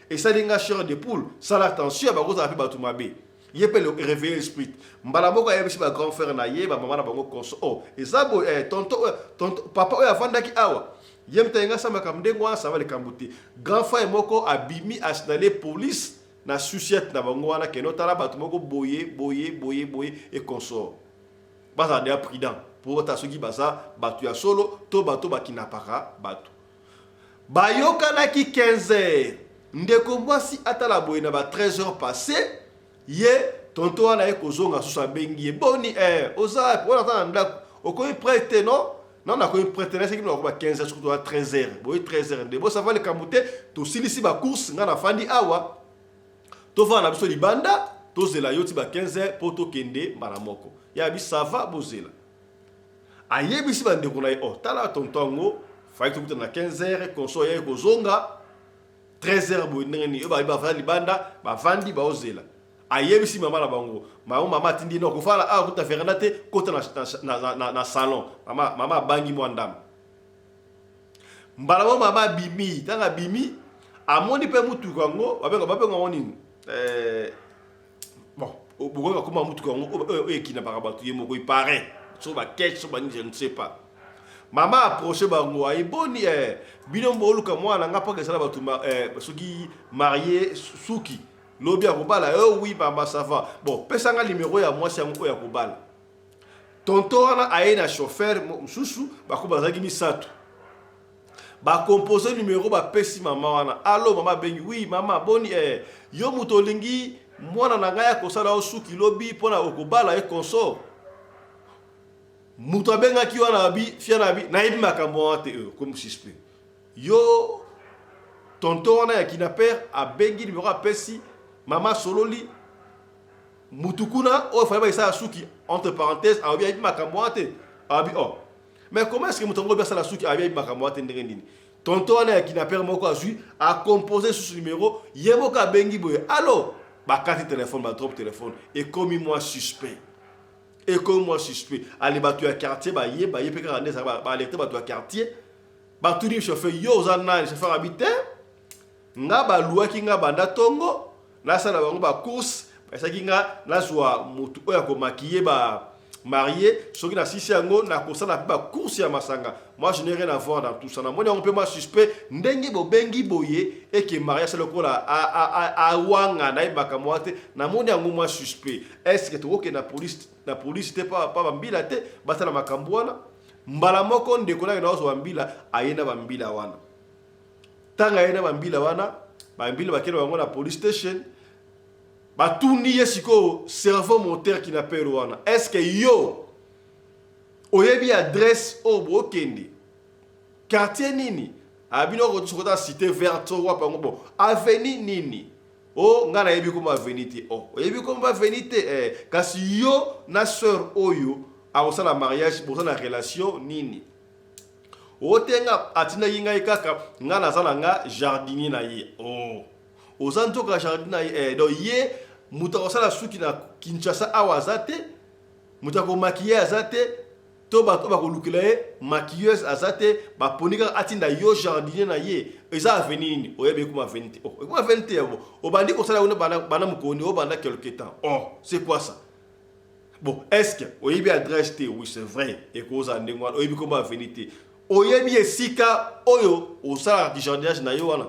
[SPEAKER 1] et ça dinga chair de poule ça l'attention ba ko za fi batu mabe ye pe le réveiller l'esprit mbala moko ya bisi ba grand frère na ye ba mama na bango konso oh et ça bo tonto papa o ya vanda ki awa ye mtenga sama kamdengo ça va le kambuti grand frère moko abimi asnale police na suciette na bango wana ke notala batu moko boye et consort baza de prudent pour ta soki baza batu ya solo to bato bakinapaka batu bayoka na ki 15h ndeko mwasi atala boye na ba 13h passé ye tonto wana ekozonga susa bengi boni oza pour attendre ndako okoyi prêter non na koyi prêter na seki na ba 15h surtout à 13h boye 13h de bo ça va le kamute to silisi ba course nga na fandi awa to va na biso libanda to zela yoti ba 15h pour to kende maramoko ya bi ça va bozela ayebisi bandeko na ye oh tala tontongo fai tukuta na 15h konso ye kozonga 13h boye ndenge yo ba vandi banda ba vandi ba ozela ayebisi mama na bango mama tindi no ko fala kuta veranda te kota na salon mama bangi mwandam mbala mama bimi tanga bimi amoni pe mutu kango babenga ngoni bon oboka koma mutu kango ekina bakabatu ye moko ipare so ba catch so ba je ne sais pas mama approché bango ay boni bino mboluka mwana nga pa sala batu soki marié suki lobi akobala oui mama ça va bon pesa nga numéro ya mwasi yango ya kobala tonto wana aye na chauffeur mususu bakobazaki misatu ba composer numéro ba pesi mama wana allo mama bengi oui mama boni yo mutolingi mwana na nga ya kosala osuki lobi pona okobala consort muto abenga ki wana bi fiana bi na ibi makambo ate comme suspect yo tonto wana ya kinaper abengi numéro apesi mama sololi mutukuna o fallait ça suki entre parenthèses a bien ibi makambo ate abi oh mais comment est-ce que mutongo bien ça la suki a bien ibi makambo ate ndenge nini tonto wana ya kinaper moko azui a composer sur ce numéro yemo ka bengi boye allo ba carte téléphone ba drop téléphone et comme moi suspect et comme moi suspect aller battu à quartier ba yé pe ka rendre ça ba alerter battu à quartier ba tout dire chauffeur yo zana chauffeur habiter nga ba loi ki nga banda tongo na sala bango ba course parce que nga na zwa mutu oya ko maquiller ba marié soki na sisi yango na kosala ba course ya masanga moi je n'ai rien à voir dans tout ça na moni on peut moi suspect ndenge bo bengi boye et que mariage c'est le ko la a wanga na ibaka moate na moni yango moi suspect est-ce que to na police te pas bambila te basala makambo wana mbala moko ndeko na zo bambila ayena bambila wana tanga ayena bambila wana bambila bakelo bango na police station batuni yesiko cerveau moteur qui n'appelle wana est-ce que yo oyebi adresse obo kendi quartier nini abino ko tsokota cité verte wa pango bon avenue nini o ngana yebi ko avenue te o yebi ko avenue te kasi yo na sœur oyo a osala mariage pour la relation nini o tenga atina yinga ikaka ngana zala nga jardinier na ye o ozanto ka jardinier na ye do ye muta osala suki na Kinshasa awazate Moutako maquillé azate, to bato bakolukela ye maquilleuse azate, baponika atinda yo jardinier na ye. Eza avenir ni, oyebe kuma avenir. Oh, kuma avenir bon. Obandi ko sala bana mukoni, obanda quelque temps. Oh, c'est quoi ça? Bon, est-ce que oyebi adresse te? Oui, c'est vrai. Et cause en dengoan, oyebi kuma avenir te. Oyebi esika oyo osala di jardinage na yo wana.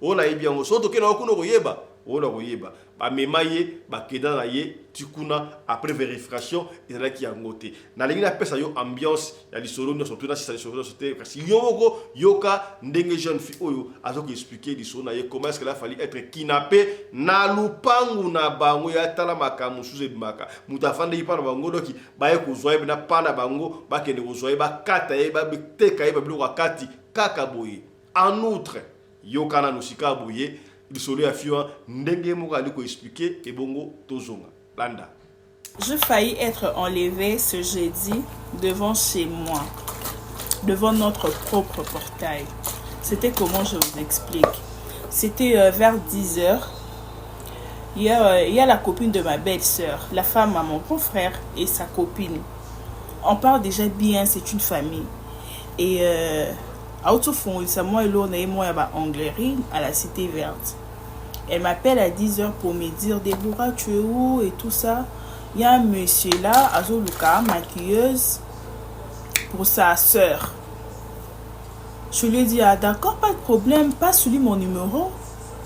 [SPEAKER 1] Ona yebi yango so to ke na okuno koyeba. Ona koyeba. Ba memaye, ba keda na ye, tikuna après vérification, ezala ki yango te. Na lingi na pesa yo ambiance ya lisolo no surtout na sisa lisolo sote parce que yoko yoka ndenge jeune fille oyo azo ko expliquer lisolo na ye comment est-ce qu'il a fallu être kidnappé na lupangu na bango ya tala makamu suze bimaka. Mutafande yipa na bango doki ba ye ko zoye na pana bango ba kende ko zoye ba kata ye ba teka ye ba bilo kati kaka boye. En outre, yoka na nusika boye lisolo ya fiwa ndenge mo ali ko expliquer et bongo tozonga landa.
[SPEAKER 2] Je faillis être enlevé ce jeudi devant chez moi, devant notre propre portail. C'était comment, je vous explique. C'était vers 10h. Il y a la copine de ma belle-sœur, la femme à mon grand frère et sa copine. On parle déjà bien, c'est une famille. Et à Autofond, c'est moi et l'autre, moi, il y a Anglerie à la Cité Verte. Elle m'appelle à 10h pour me dire, Déborah, tu es où et tout ça. Il y a un monsieur là, Azoluka, maquilleuse, pour sa soeur. Je lui ai dit, ah d'accord, pas de problème, passe-lui mon numéro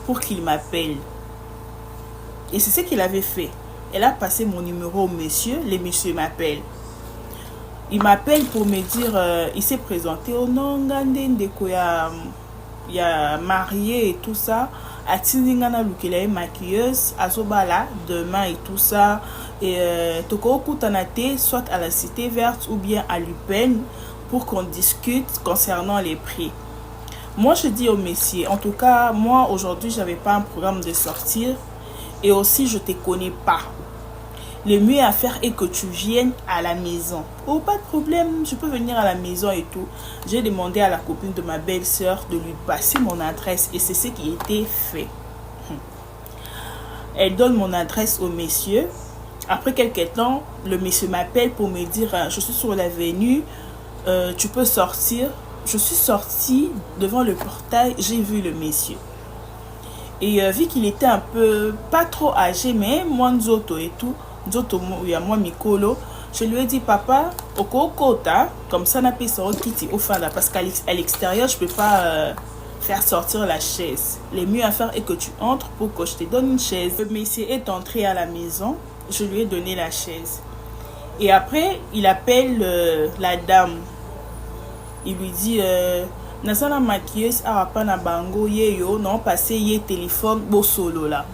[SPEAKER 2] pour qu'il m'appelle. Et c'est ce qu'il avait fait. Elle a passé mon numéro au monsieur, le monsieur m'appelle. Il m'appelle pour me dire, il s'est présenté au nom Ndeko, il y a marié et tout ça. A Tiningana Lukele, maquilleuse, Azobala, demain et tout ça. Et Toko Kutanate, soit à la Cité Verte ou bien à l'UPEN, pour qu'on discute concernant les prix. Moi, je dis au messieurs, en tout cas, moi, aujourd'hui, je n'avais pas un programme de sortir. Et aussi, je ne te connais pas. Le mieux à faire est que tu viennes à la maison. Oh, pas de problème, je peux venir à la maison et tout. J'ai demandé à la copine de ma belle-sœur de lui passer mon adresse et c'est ce qui a été fait. Elle donne mon adresse au monsieur. Après quelques temps, le monsieur m'appelle pour me dire je suis sur l'avenue, tu peux sortir. Je suis sortie devant le portail, j'ai vu le monsieur. Et vu qu'il était un peu, pas trop âgé, mais moins Nzoto et tout, Nzoto, il y a moi Mikolo, je lui ai dit, papa, au Kota, comme ça, n'a pas quitter au fond là, parce qu'à l'extérieur, je ne peux pas faire sortir la chaise. Le mieux à faire est que tu entres pour que je te donne une chaise. Le monsieur est entré à la maison, je lui ai donné la chaise. Et après, il appelle la dame. Il lui dit, Nasana maquilleuse a pas na bango yeyo non passé yé téléphone beau solo là.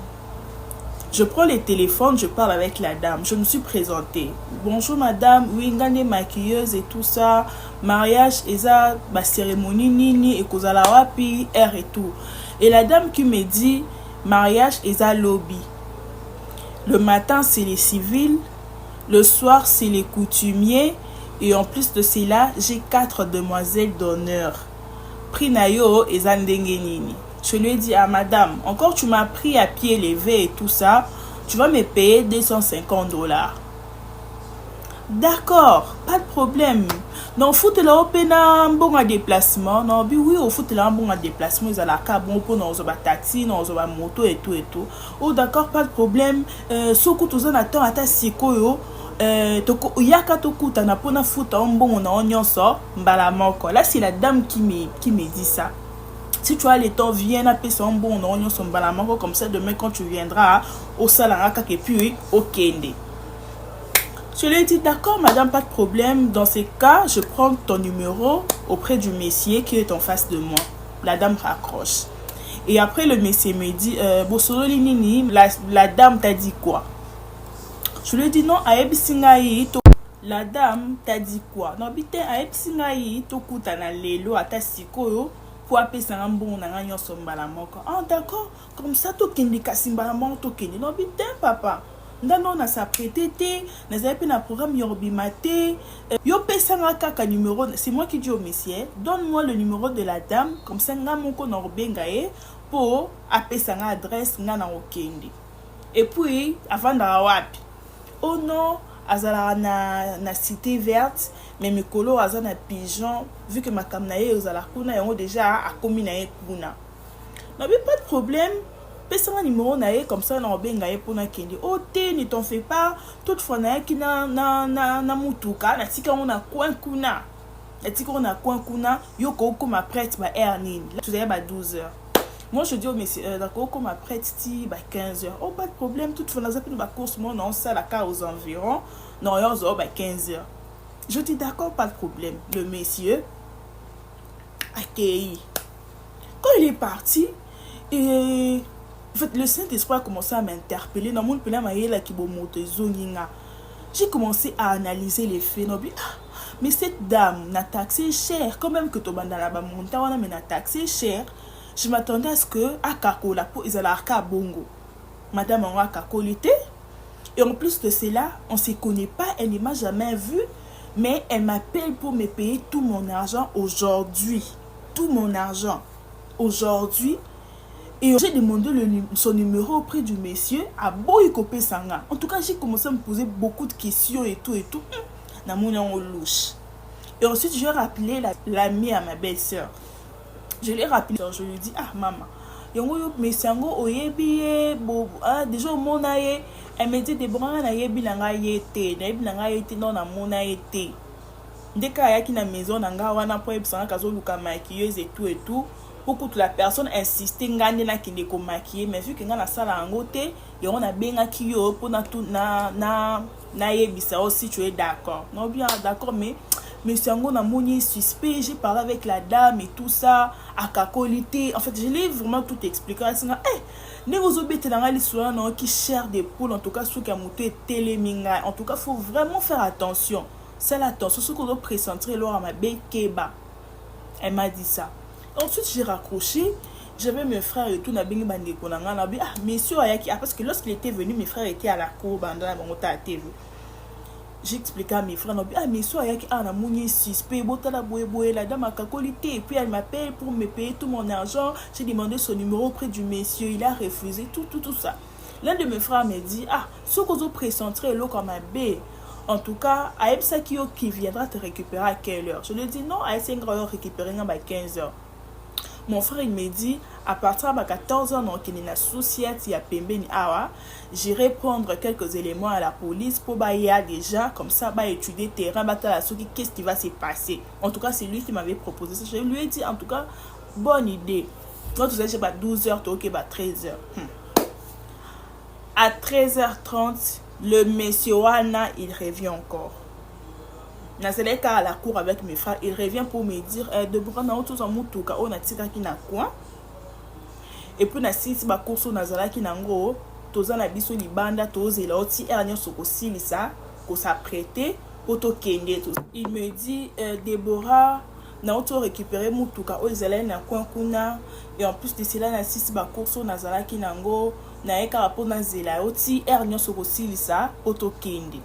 [SPEAKER 2] Je prends le téléphone, je parle avec la dame. Je me suis présentée. Bonjour madame, oui, ngane maquilleuse et tout ça. Mariage, eza ba cérémonie nini et kozala wapi air et tout. Et la dame qui me dit mariage eza lobby. Le matin c'est les civils, le soir c'est les coutumiers et en plus de cela, j'ai 4 demoiselles d'honneur. Prix nayo eza ndenge nini. Je lui ai dit à madame, encore tu m'as pris à pied levé et tout ça, tu vas me payer $250. D'accord, pas de problème. Non, foute là au pena bon à déplacement. Non, oui, au foute là bon à déplacement, ils ont la carte bon pour nos taxi, nos moto et tout et tout. Oh d'accord, pas de problème. Soko tous en attend à ta siko yo. Toko yaka toku ta na pona foute en bon on nyonso mbala moko. Là c'est la dame qui me dit ça. Si tu as le temps, viens à payer son bon on son balamango comme ça demain quand tu viendras au salaraka et puis au kende. Je lui ai dit d'accord madame, pas de problème. Dans ces cas, je prends ton numéro auprès du monsieur qui est en face de moi. La dame raccroche. Et après le monsieur me dit Bosolo Linini, la dame t'a dit quoi? Je lui ai dit non, Aeb Singaï. La dame t'a dit quoi? Non, bite Aeb Singaï, tokuta na lelo ata sikoyo. Ah d'accord, comme ça tu kendi kasimba mon to kendi no bitin papa. Ndano na sa prêté, na zapi na programme yorbi maté. Yo pesanga kaka numéro, c'est moi qui dis au monsieur, donne-moi le numéro de la dame comme ça nga moko na bengae pour apesanga adresse nga na okendi. Et puis avant da wapi. Oh non, azala na cité verte mais mikolo aza na pigeon vu que makam na ye ozala kuna yango déjà akomi na ye kuna na pas de problème pesa un numéro na ye comme ça na obenga ye pona kende o te ne t'en fais pas toutefois na ye ki na mutuka na tika on a coin kuna na tika on a coin kuna yo ko koma prête ba air nini tu sais ba 12 heures. Moi je dis au monsieur d'accord comme après ti ba 15 heures. Oh pas de problème toutefois na zapi ba course moi non ça la cas aux environs non yo ba 15 heures. Je dis d'accord pas de problème. Le monsieur accueilli. Quand il est parti et en fait le Saint-Esprit a commencé à m'interpeller dans mon pela maïla ki bo moto zonginga. J'ai commencé à analyser les faits. Mais cette dame n'a taxé cher quand même que to banda la ba monta wana mais n'a taxé cher. Je m'attendais à ce que Akako la peau ils allaient à bongo. Madame en Akako l'été. Et en plus de cela, on se connaît pas, elle ne m'a jamais vue, mais elle m'appelle pour me payer tout mon argent aujourd'hui. Tout mon argent aujourd'hui. Et j'ai demandé son numéro auprès du monsieur à Boykope Sanga. En tout cas, j'ai commencé à me poser beaucoup de questions et tout. Na mon louche. Et ensuite, j'ai rappelé l'amie à ma belle-sœur. Je l'ai rappelé, je lui ai dit, ah maman, yongo mesango oyebi bo déjà mona ye, elle me dit Deborah na yebi langa yete, na yebi langa yete non na mona yete. Ndeka ya ki na maison nanga wana po ebisanga kazo luka maquilleuse et tout. Beaucoup de la personne insistait ngane na kinde ko maquiller, mais vu que ngana sala ngote, yongo na benga ki yo po na tout na yebisa aussi tu es d'accord. Non bien d'accord mais Monsieur Ango na moni suspect, j'ai parlé avec la dame et tout ça, à cacolité. En fait, je l'ai vraiment tout expliqué. Ne vous obéissez dans les soins qui cherchent des poules, en tout cas, ceux qui ont monté téléminga. En tout cas, il faut vraiment faire attention. C'est l'attention. Ce qu'on doit précentrer lors à ma belle Keba. Elle m'a dit ça. Ensuite, j'ai raccroché. J'avais mes frères et tout. Monsieur Ayaki, parce que lorsqu'il était venu, mes frères étaient à la cour, à TV. J'ai expliqué à mes frères, mais soit il y a un mouni suspect, la dame a cacolité, et puis elle m'appelle pour me payer tout mon argent. J'ai demandé son numéro auprès du monsieur, il a refusé, tout ça. L'un de mes frères me dit, ce qu'on doit précentrer l'eau comme un B. En tout cas, Aïbsa qui viendra te récupérer à quelle heure? Je lui ai dit non, Aïbsa va récupérer à 15 heures. Mon frère il me dit à partir de 14 ans donc il y a société il y a pembeni awa j'irai prendre quelques éléments à la police pour bailler déjà comme ça étudier terrain qu'est-ce qui va se passer. En tout cas c'est lui qui m'avait proposé ça. Je lui ai dit en tout cas bonne idée. Toi tu sais j'ai pas 12h toi OK 13h. À 13h30 le monsieur Wana il revient encore. Nazeleka à la cour avec mes frères, il revient pour me dire Deborah na tous en mutuka on a tika ki na coin. Et puis na sisi ba course nazala ki nango toza na biso libanda tozela oti ernyo soko silisa ko s'apprêter poto kende tout. Il me dit Deborah na auto récupérer mutuka o ezala na coin kuna et en plus de cela na sisi ba course nazala ki nango na eka rapport na zela oti ernyo soko silisa poto kende.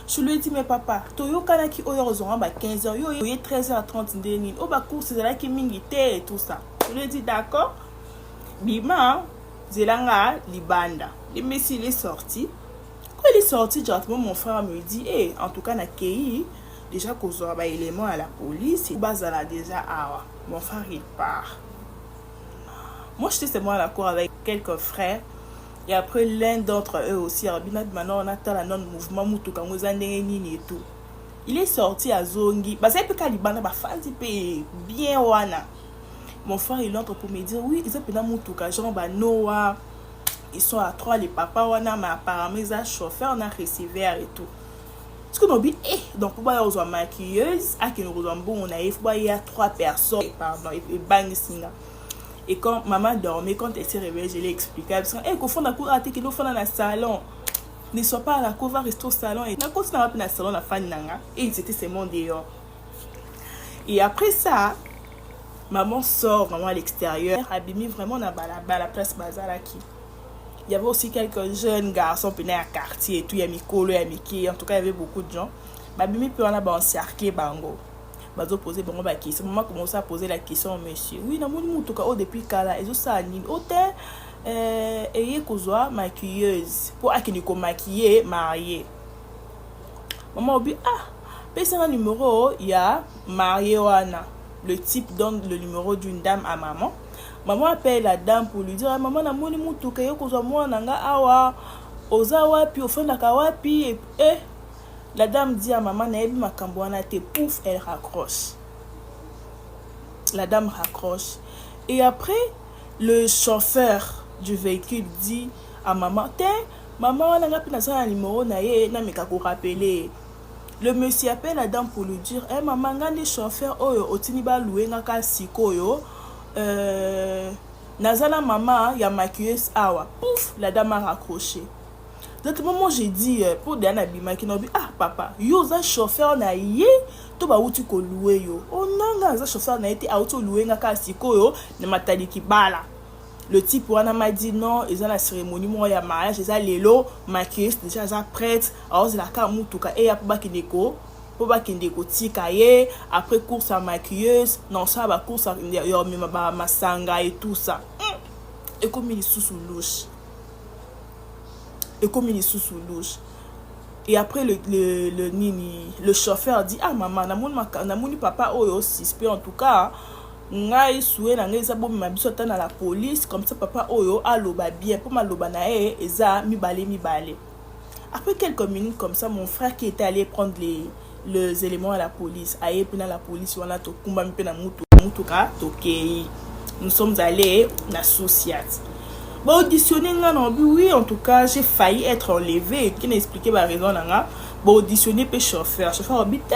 [SPEAKER 2] Je lui ai dit mais papa toyo kanaki oyo ozonga ba 15h yo 13h30 ndeni o ba course zela ki mingi te et tout ça. Je lui ai dit d'accord. Bima zelanga libanda. Le monsieur il est sorti. Quand il est sorti directement mon frère me dit en tout cas na kei déjà kozo ba élément à la police bazala déjà awa. Mon frère il part. Moi j'étais seulement à la cour avec quelques frères. Et après, l'un d'entre eux aussi, maintenant on attend la non-mouvement, et tout. Il est sorti à Zongi. Bien wana. Mon frère, il entre pour me dire, oui, ils ont pris Moutouka, genre, Noah. Ils sont à 3, les papas, wana, mais apparemment, ils ont chauffeur, on a receveur et tout. Parce que nous dit, donc, pour voir aux maquilleuses, à qui nous avons bon, il y a 3 personnes, pardon, et bang, singa. Et quand maman dormait, quand elle s'est réveillée, je l'ai expliqué. Elle dit, qu'au fond, la cour a été qu'il faut dans le salon. Ne sois pas à la cour, va rester au salon. Et la cour, c'est dans le salon, la fan nanga. Et ils étaient seulement dehors. Et après ça, maman sort vraiment à l'extérieur. Abimi vraiment dans la place Bazaraki. Il y avait aussi quelques jeunes garçons qui venaient à quartier et tout. Il y a Mikolo, il y a Miki. En tout cas, il y avait beaucoup de gens. Abimi peut en avoir encerclé Bango. Poser bon ba question maman commence à poser la question au monsieur oui na moni mutuka o depuis kala ezo sa nini hôtel eye kozwa maquilleuse pour akini ko maquiller marié Maman obi c'est un numéro, il y a Mariana. Le type donne le numéro d'une dame à maman. Maman appelle la dame pour lui dire maman na moni mutu ke yokozwa mwana nga awa oza wapi ofandaka wapi et la dame dit à maman na yebi makambo wana te, pouf, elle raccroche. La dame raccroche. Et après, le chauffeur du véhicule dit à maman, maman, on a pris un numéro, na meka ko rappeler. Le monsieur appelle la dame pour lui dire, maman, ngandi chauffeur, otini ba loué ngaka sikoyo, nazala maman, ya maquilleuse awa. Pouf, la dame a raccroché. Donc, moment j'ai dit, pour Diana Bima, qui n'a dit, papa, yo, za chauffeur na ye, to ba uti ko loué yo. Oh non, za chauffeur na été auto loué ngaka sikoyo, ne matali ki bala. Le type wana m'a dit non, ils ont la cérémonie moi ya mariage, ils ont lelo, maquilleuse déjà ils sont prêtes, alors c'est la ka mutuka et ya pour ba kindeko tika ye, après course à maquilleuse, non ça va course à yo ma masanga et tout ça. Et comme il est sous louche. Et après le chauffeur dit maman namoni papa oyo suspect en tout cas. Ngai soué na ngai zabo mi mabiso ta na la police comme ça papa oyo aloba bien pour maloba na eza mibale. Après quelques minutes comme ça mon frère qui était allé prendre les éléments à la police aye pena la police wana to kumba mi pena mutuka tokei. Nous sommes allés na sociate. Bon auditionner nga non oui en tout cas j'ai failli être enlevé qui n'expliquait pas raison nga. Bon auditionner pe chauffeur habite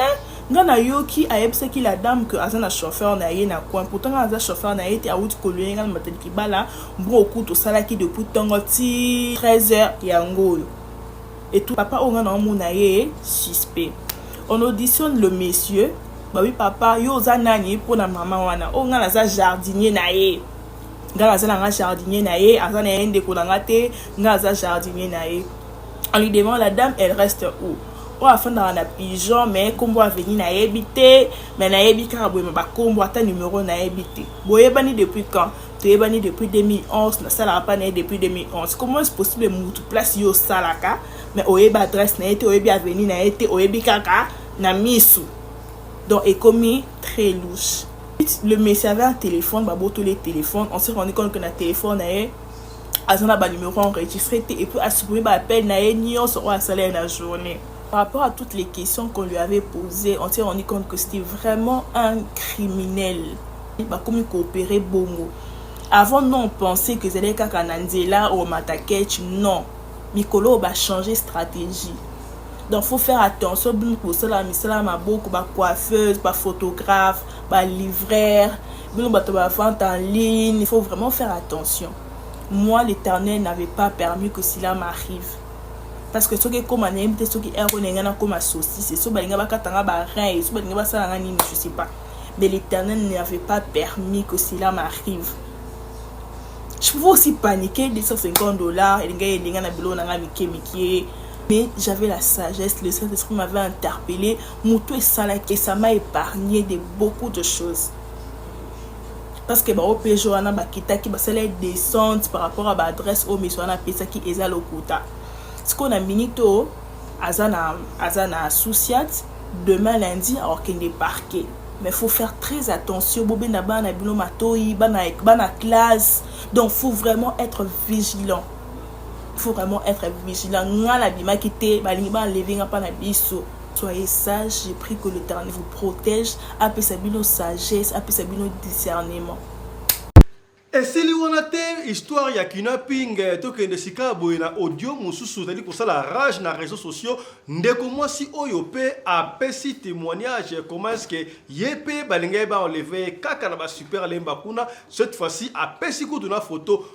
[SPEAKER 2] ngana yoki ayebisa ki la dame que azana chauffeur na ye na coin pourtant azana chauffeur na ye te awuti kolonga na matali ki bala bro okuto sala ki depuis tango ti 13h ya ngolo et tout papa onga na mo na ye suspect. On auditionne le monsieur bah oui papa yo za nani pour na maman wana onga na za jardinier na ye ngala za na jardinier na ye azana ende ko na te ngala za jardinier na ye. On lui demande la dame elle reste où? On a fait dans un pigeon, mais comme on a venu na habité, mais na habité quand on a comme on numéro na habité. Boye bani depuis quand? Tu es bani depuis 2011, na sala pas né depuis 2011. Comment est-ce possible de place yo salaka, mais oye ba adresse na été, oye bi avenue na été, oye bi kaka na misu. Donc est commis très louche. Le monsieur avait un téléphone, bah tous les téléphones, on s'est rendu compte que notre téléphone est azana ba numéro enregistré et puis à supprimer ba appel na nyo sur un salaire la journée. Par rapport à toutes les questions qu'on lui avait posées, on s'est rendu compte que c'était vraiment un criminel. Il va comme coopérer bongo. Avant, non, on pensait que c'était Kakananzela ou Matakech. Non. Mikolo va changer stratégie. Donc, il faut faire attention. Pour cela, il y a beaucoup de coiffeuses, de photographes, de livreurs, de vente en ligne. Il faut vraiment faire attention. Moi, l'Éternel n'avait pas permis que cela m'arrive. Parce que ce qui est comme un aime, ce qui est comme un saucisse, c'est ce qui est rein, je sais pas. Mais l'Éternel n'avait pas permis que cela m'arrive. Je pouvais aussi paniquer des $150 et mais j'avais la sagesse, le Saint-Esprit m'avait interpellé, et ça m'a épargné de beaucoup de choses. Parce que au Peugeot, on a des descentes par rapport à l'adresse au monsieur, on a payé ça qui est à l'Okuta. Ce qu'on a minito azana associate demain lundi alors qu'il est parqué. Mais il faut faire très attention. Bobé na bana bino matoi bana classe. Donc faut vraiment être vigilant. Ngala bima kité balingi ba lever nga pa na biso. Soyez sages, j'ai pris que l'Éternel vous protège, appelez sa bino sagesse, appelez sa bino discernement.
[SPEAKER 1] Et si on a histoire ya kidnapping to kende sika boyena audio mususu tali ko sala rage na réseaux sociaux ndeko mwasi oyo pe a pesi témoignage comment est-ce que yepe balinga ba enlever kaka na ba super lemba kuna cette fois-ci a pesi ko dona photo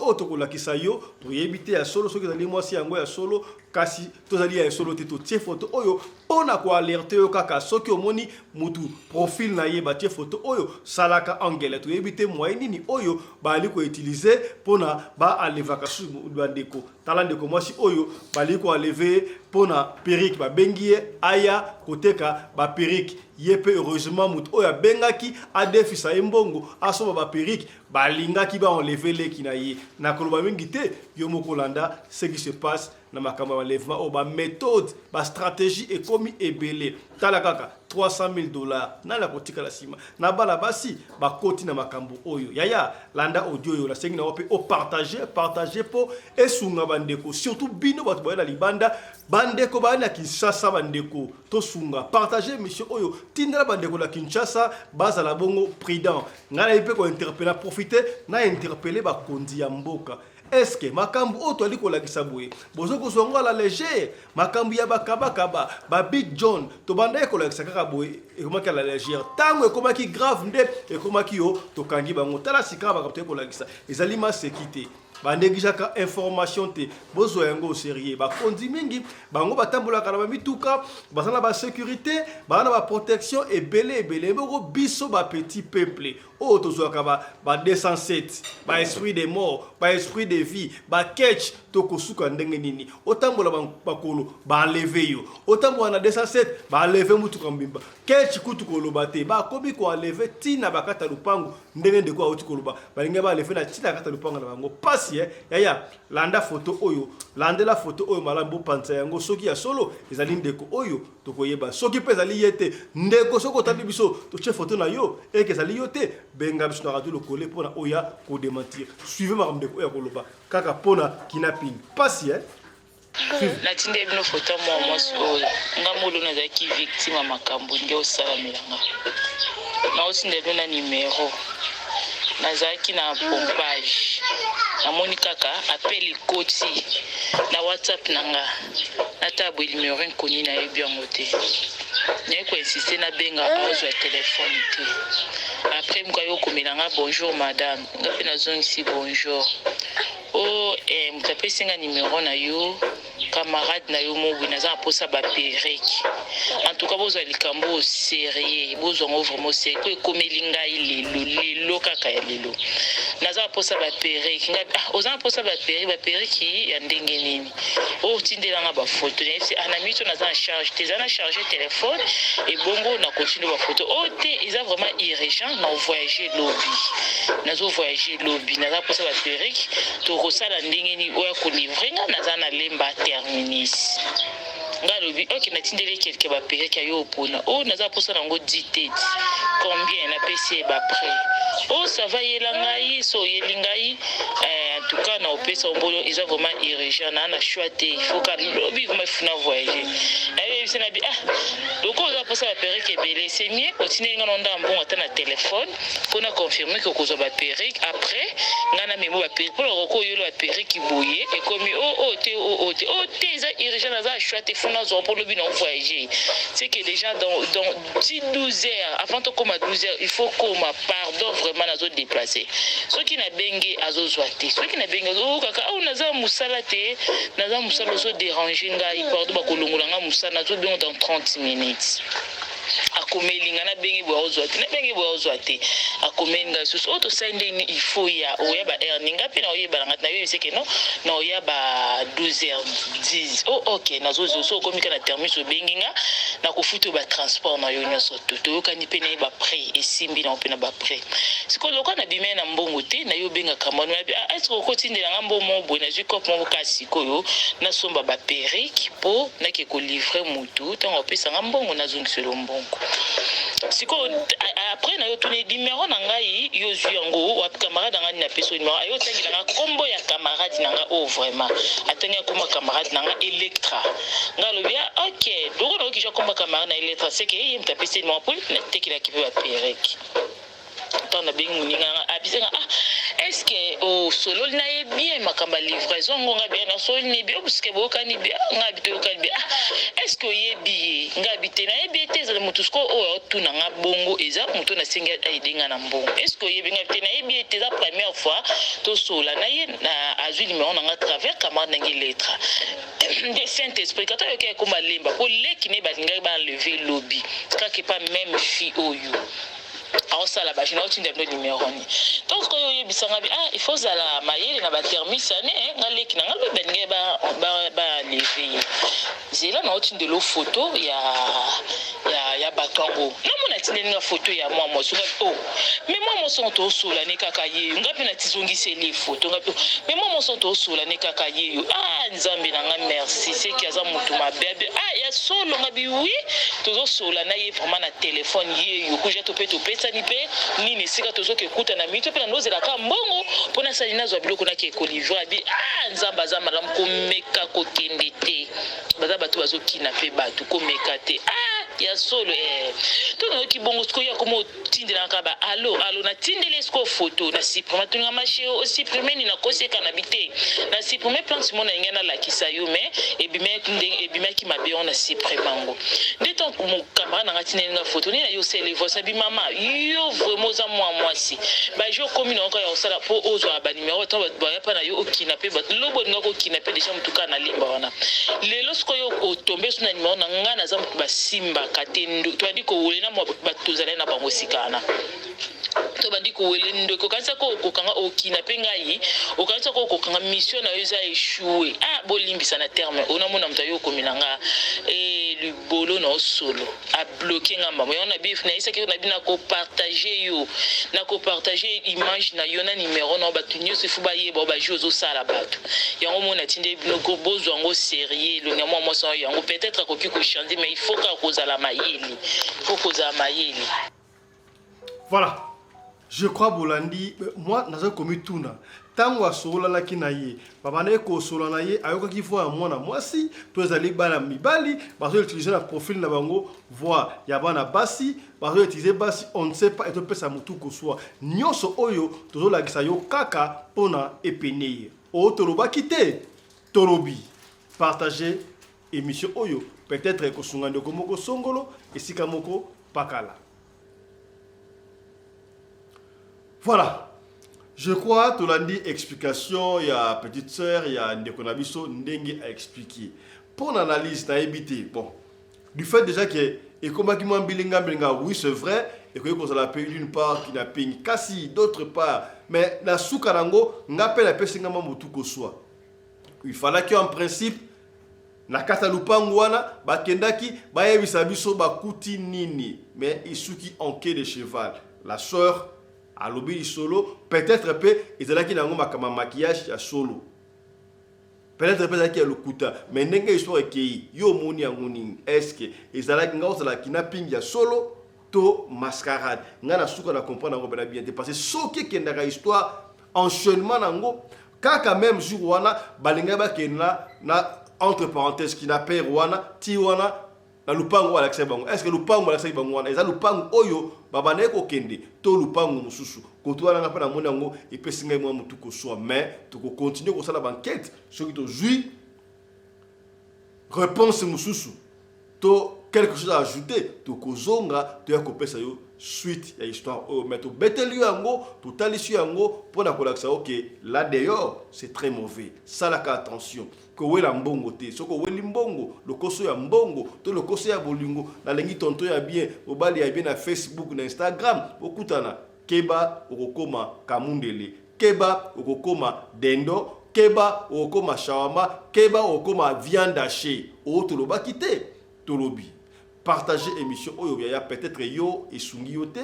[SPEAKER 1] otokola kisayo to yebite ya solo soki tali mwasi yango ya solo kasi tozali ya solo te to tie photo oyo pona ko alerter yo kaka soki omoni mutu profil na ye ba tie photo oyo salaka angela to yebite moyeni ni oyo bali ko utiliser pona ba alevaka su bandeko talandeko mwasi oyo bali ko alever pona perruque ba bengie aya koteka ba perruque yepe heureusement mut oya bengaki adefisa embongo asoba ba perruque balingaki ba enlever leki na ye na koloba mingi te yo mokolanda ce qui se passe na makambo ya enlèvement o ba méthode ba stratégie ekomi ebele tala kaka $300,000 na la kotika la sima na bala basi ba koti na makambo oyo yaya landa audio yo la sengi na ope o partager po esunga bandeko surtout bino bato boya na libanda bandeko ba na Kinshasa bandeko to sunga partager monsieur oyo tindela bandeko la Kinshasa baza la bongo prudent ngala ipe ko interpeller profiter na interpeller ba kondi ya mboka. Est-ce que makambu oto aliko la kisabuye bozo kozonga la léger makambu ya bakaba ba Big John to banda ko la kisaka boye e komaki la légère tango e komaki grave nde e komaki yo to kangi bango tala sikaba kapte ko la kisa ezali ma sécurité bandegijaka information te bozo yango au sérieux ba kondi mingi bango batambola kana ba mituka bazana ba sécurité bana ba protection et belé boko biso ba petit peuple o tozoka ba 207 ba esprit de mort ba esprit de vie ba catch to kosuka ndenge nini otambola ba kolo ba lever yo otambola na 207 ba lever mutuka mbimba catch kutu koloba te ba kobi ko lever tina bakata lupango ndenge ndeko auti koloba balinga ba lever na tina kata lupango na bango pasi yaya landa photo oyo landela photo oyo malambo panza yango soki ya solo ezali ndeko oyo tokoyeba soki pe ezali yete ndeko soko tandi biso to che photo na yo eke ezali yote benga biso na radio lokole pona oya ko démentir suivez ma ndeko oya koloba kaka pona kidnapping pasi
[SPEAKER 3] natinde bino photo mwasi oyo ngamolo nazalaki victime ya makambo nde osalamelanga na osinde bino na numero nazalaki na pompage namoni kaka appel ekoti na WhatsApp nanga natabwe numero nkoni na yebi yango te naye koinsiste na benga ozwa telefone te après mka yo komelanga bonjour madame nga mpe nazongisi bonjour moto apesinga numero na yo camarade na yo mobu naza na posa bapereki en tout cas bozwa likambo au sérieux bozwa ngo vraiment sérieux ko ekomeli ngai lelo kaka ya lelo naza na posa bapereki nga oza na posa bapereki ya ndenge nini otindelanga bafoto nayebisi na mito naza na charge te eza na charge telefone ebongo na continue bafoto te eza vraiment urgent na voyager lobby nazo voyager lobby naza na posa bapereki tokosala ndenge nini oya kolivre nga naza na lemba terminis nga lobi natindeli quelque bapereki ayo opona naza posa nango 10 tete combien napesi ba prêt ça va yela ngai so yeli ngai en tout cas na opesa ombolo eza vraiment urgent na choix te il faut ka lobi vraiment funa voyager c'est na bi loko za posa bapereki ebele c'est mieux otindeli nga nonda mbongo ata na téléphone pona confirmer que kozwa bapereki après nga na memo bapereki pona loko yelo bapereki boye ekomi te eza urgent naza choix te funa zo pour le but de voyager. C'est que déjà dans 10-12 heures, avant de comme à 12 heures, il faut qu'on pardon vraiment à se déplacer. Ceux qui n'a bengue à zozoate, ceux qui n'a bengue, kaka, naza musalate, naza musalo se déranger, il pardon, bakolongolanga musala, dans 30 minutes. Akomelinga na bengi bo ozwate na bengi bo ozwate akomelinga susu auto sende ni il faut ya oya ba earninga pe na oya ba ngata na yo c'est que non na oya ba 12h10 OK na zo so komika na terminus benginga na kofuto ba transport na yo nyoso to kani pe na ba prêt esimbi na pe na ba prêt siko lokwa na bimena na mbongo te na yo benga kamano ya est-ce ko kotindela ngambo mo bo na jikop mo kasi koyo na somba ba periki po na ke ko livrer mutu tango pesa ngambongo na zungiselo mbongo siko après na yo tuni numéro na ngai yo zuyango wa camarade ngani na peso numéro ayo tangi na kombo ya camarade nanga vraiment atanga kuma camarade nanga Electra ngalo bia OK doko na okisha komba camarade na Electra c'est que yim ta peso numéro pour na tekila kipe ba perek tant na bingu ninga abisenga est-ce que au solo na ye bien makamba livraison ngonga bien na solo ni bien parce que boka ni bien nga bito ka bien est-ce que ye bi nga bité na ye bité za mutu sko o tuna nga bongo eza mutu na singa aidenga na mbongo est-ce que ye nga bité na ye bité za première fois to sola na ye na azui numéro na nga travers camarade na ngi lettre de Saint-Esprit quand yo ke komba lemba ko leki ne ba nga ba lever lobby ka ke pas même fi oyo alors ça la bachina otinde no numéro ni donc ko yo bisanga bi il faut zala mayele na ba thermis ane ngaleki na ngalo benge ba lever zela na otinde lo photo ya bakango namona tindeli nga photo ya mwa moso oh mais mwa moso tosola ne kaka ye ngapi na tizongiseli photo ngapi mais mwa moso tosola ne kaka ye nzambe na nga merci c'est ki aza mutu mabebe ya solo ngabi oui tozosola na ye vraiment na téléphone ye yo kuja to pe to pesani pe nini sika tozoke kuta na mito pe na nozela ka mbongo pona sali nazo biloko na ke ko livre abi nzamba za malamu ko meka ko kende te baza batu bazokina pe batu ko meka te ya solo to na ki bongo sko ya komo tindela ka ba allo na tindele sko photo na supprimer to nga maché o supprimer ni na koseka na bité na supprimer plan simon na ngena la kisayo mais ebima ki mabe on na supprimer ngo ndito mo caméra na tindele nga photo ni na yo sele voix bi mama yo vraiment za moi si ba jo komi na ya osala po ozo ba numéro to ba ya pa na yo okina pe ba lobo nga ko kina pe déjà mutuka na limba wana lelo sko yo ko tombe so na numéro na ngana za ba simba katendo to adi ko wulena mo batuzala na bango sikana to badi ko welendo ko kanisa ko kanga okina pe ngai o kanisa ko kanga mission na yo za échouer bolimbisa na terme ona mona mta yo kominanga le bolo na solo a bloquer ngamba mo na bif na isa ki na bina ko partager yo na ko partager image na yo na numéro na batu nyusu fu ba ye ba jozo sala batu yango mona tinde bino ko bozo ngo sérieux le ngamo mo so yango peut-être ko ki ko changer mais il faut ka ko za la mayeli faut ko za mayeli.
[SPEAKER 1] Voilà. Je crois Bolandi, moi, dans un commis tuna. Tango asola la kinaye, babane ko sola na ye, ayoka ki voit moi na moi si, tous aller bala mibali, parce que utiliser la profil na bango, voir yabana basi, parce que utiliser basi, on ne sait pas et to pesa mutu ko soit. Nyoso oyo, tozo la gisayo kaka pona epene. O toloba kite, tolobi, partager émission oyo, peut-être ko sungande ko moko songolo et sikamoko pakala. Voilà. Je crois que tu explication, il y a petite sœur, il y a Ndekonabiso, Ndenge a expliqué. Pour l'analyse, tu as évité. Bon, du fait déjà que, et comme qui m'a bilinga, oui, c'est vrai, et que vous avez payé d'une part, qui n'a payé Kassi, d'autre part, mais la soukarango, n'a pas la personne qui m'a soit. Il fallait qu'en principe, na kata lupangu wana bakendaki bayebisa biso bakuti nini, mais isuki en quai de cheval. La sœur à l'obéi solo, peut-être peu, ils allaient qui n'ont pas maquillage à solo. Peut-être peu qui a le kuta, mais n'est-ce histoire qui yo moni angoni, est-ce que ils allaient qui n'ont pas kidnapping ya solo, to mascarade. N'ana souka na comprendre en bien bien parce que ce qui est dans histoire enchaînement nango, quand même jour wana balinga ba kenna na entre parenthèses qui n'a pas wana ti wana na lupango wala kse bango. Est-ce que lupango wala kse bango wana eza lupango oyo babane ko kende to lupango mususu ko to wana ngapa na mona ngo epesinga mwa mutu ko so mais to ko continuer ko sala banquette ce qui to jui réponse mususu to quelque chose à ajouter to ko zonga to ya ko pesa yo suite ya histoire o mais to beteli yango to talisi yango pour na ko laksa OK là dehors c'est très mauvais ça la attention ko wela mbongo te soko weli mbongo lokoso ya mbongo to lokoso ya bolingo na lengi tonto ya bien obali ya bien na Facebook na Instagram okutana keba okokoma kamundele keba okokoma dendo keba okokoma shawama keba okokoma viande hachée otoloba kite tolobi partager émission oyo ya peut-être yo esungi yo te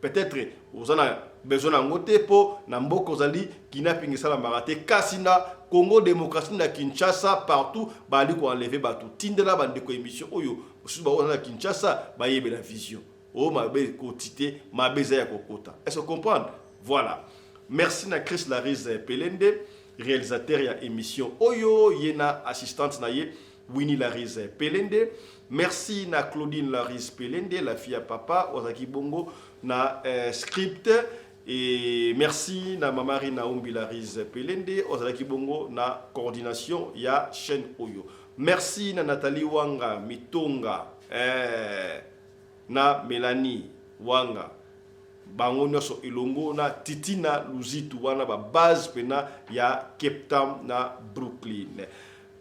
[SPEAKER 1] peut-être ozana besoin na ngote po na mboko zali kidnapping sala marate kasina Congo démocratie na Kinshasa partout bali ko enlever batu tindela bande ko émission oyo osu ba na Kinshasa ba yebe la vision o mabe ko tité mabeza ya kokota est-ce que comprendre voilà merci na Chris Larise Pelende réalisateur ya émission oyo yena assistante na ye Winnie Larise Pelende. Merci na Claudine Larise Pelende, la fille à papa, Ozaki Bongo, na script. Et merci na Mamari Naomi Larise Pelende, Ozaki Bongo, na coordination, ya chaîne Oyo. Merci na Nathalie Wanga, Mitonga, na Mélanie Wanga. Bango nyoso ilongo na Titina Luzitu wana ba base pena ya Cape Town na Brooklyn.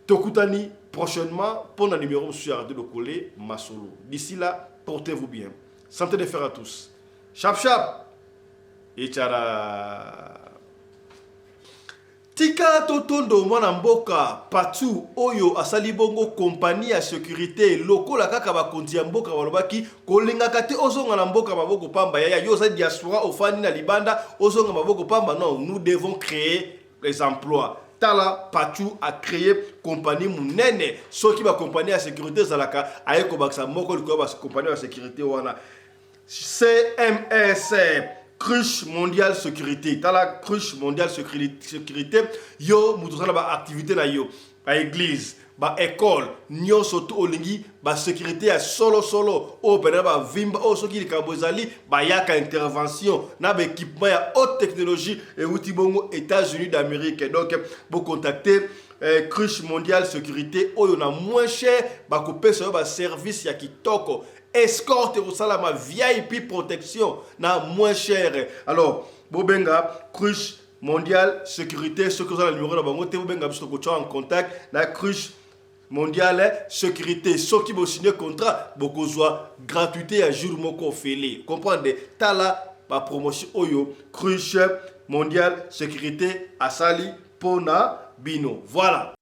[SPEAKER 1] Tokutani prochainement pour le numéro sur de coller Masolo. D'ici là, portez-vous bien. Santé de fer à tous. Chap chap et tchara. tika totondo mwana mboka patu oyo asali bongo kompani ya sécurité lokola kaka bakonzi ya mboka balobaki kolingaka te ozonga na mboka maboko pamba yaya yo za diaspora ofani na libanda ozonga maboko pamba. Non, nous devons créer les emplois. Tala patu a créé compagnie munene soki ba compagnie ya sécurité zalaka ayeko baksa moko liko ba compagnie ya sécurité wana CMS Cruche mondiale sécurité. Dans la cruche mondiale sécurité, yo moutoussala ba activité na yo, ba église, ba école, nyo soto olingi, ba sécurité à solo o pena ba vimba o soki likabozali, ba yaka intervention, na ba équipement ya haute technologie et outil bongo États-Unis d'Amérique. Donc pour contacter cruche mondiale sécurité, oyo na moins cher, ba couper sur ba service ya kitoko. Escorte au salama VIP protection na moins cher. Alors, bobenga cruche mondiale sécurité ce que vous avez le numéro de bango te bobenga biso ko en contact na cruche mondiale sécurité ceux qui vont signer contrat bokozwa gratuité à jour moko félé. Comprendre tala ba promotion oyo cruche mondiale sécurité asali pona bino. Voilà.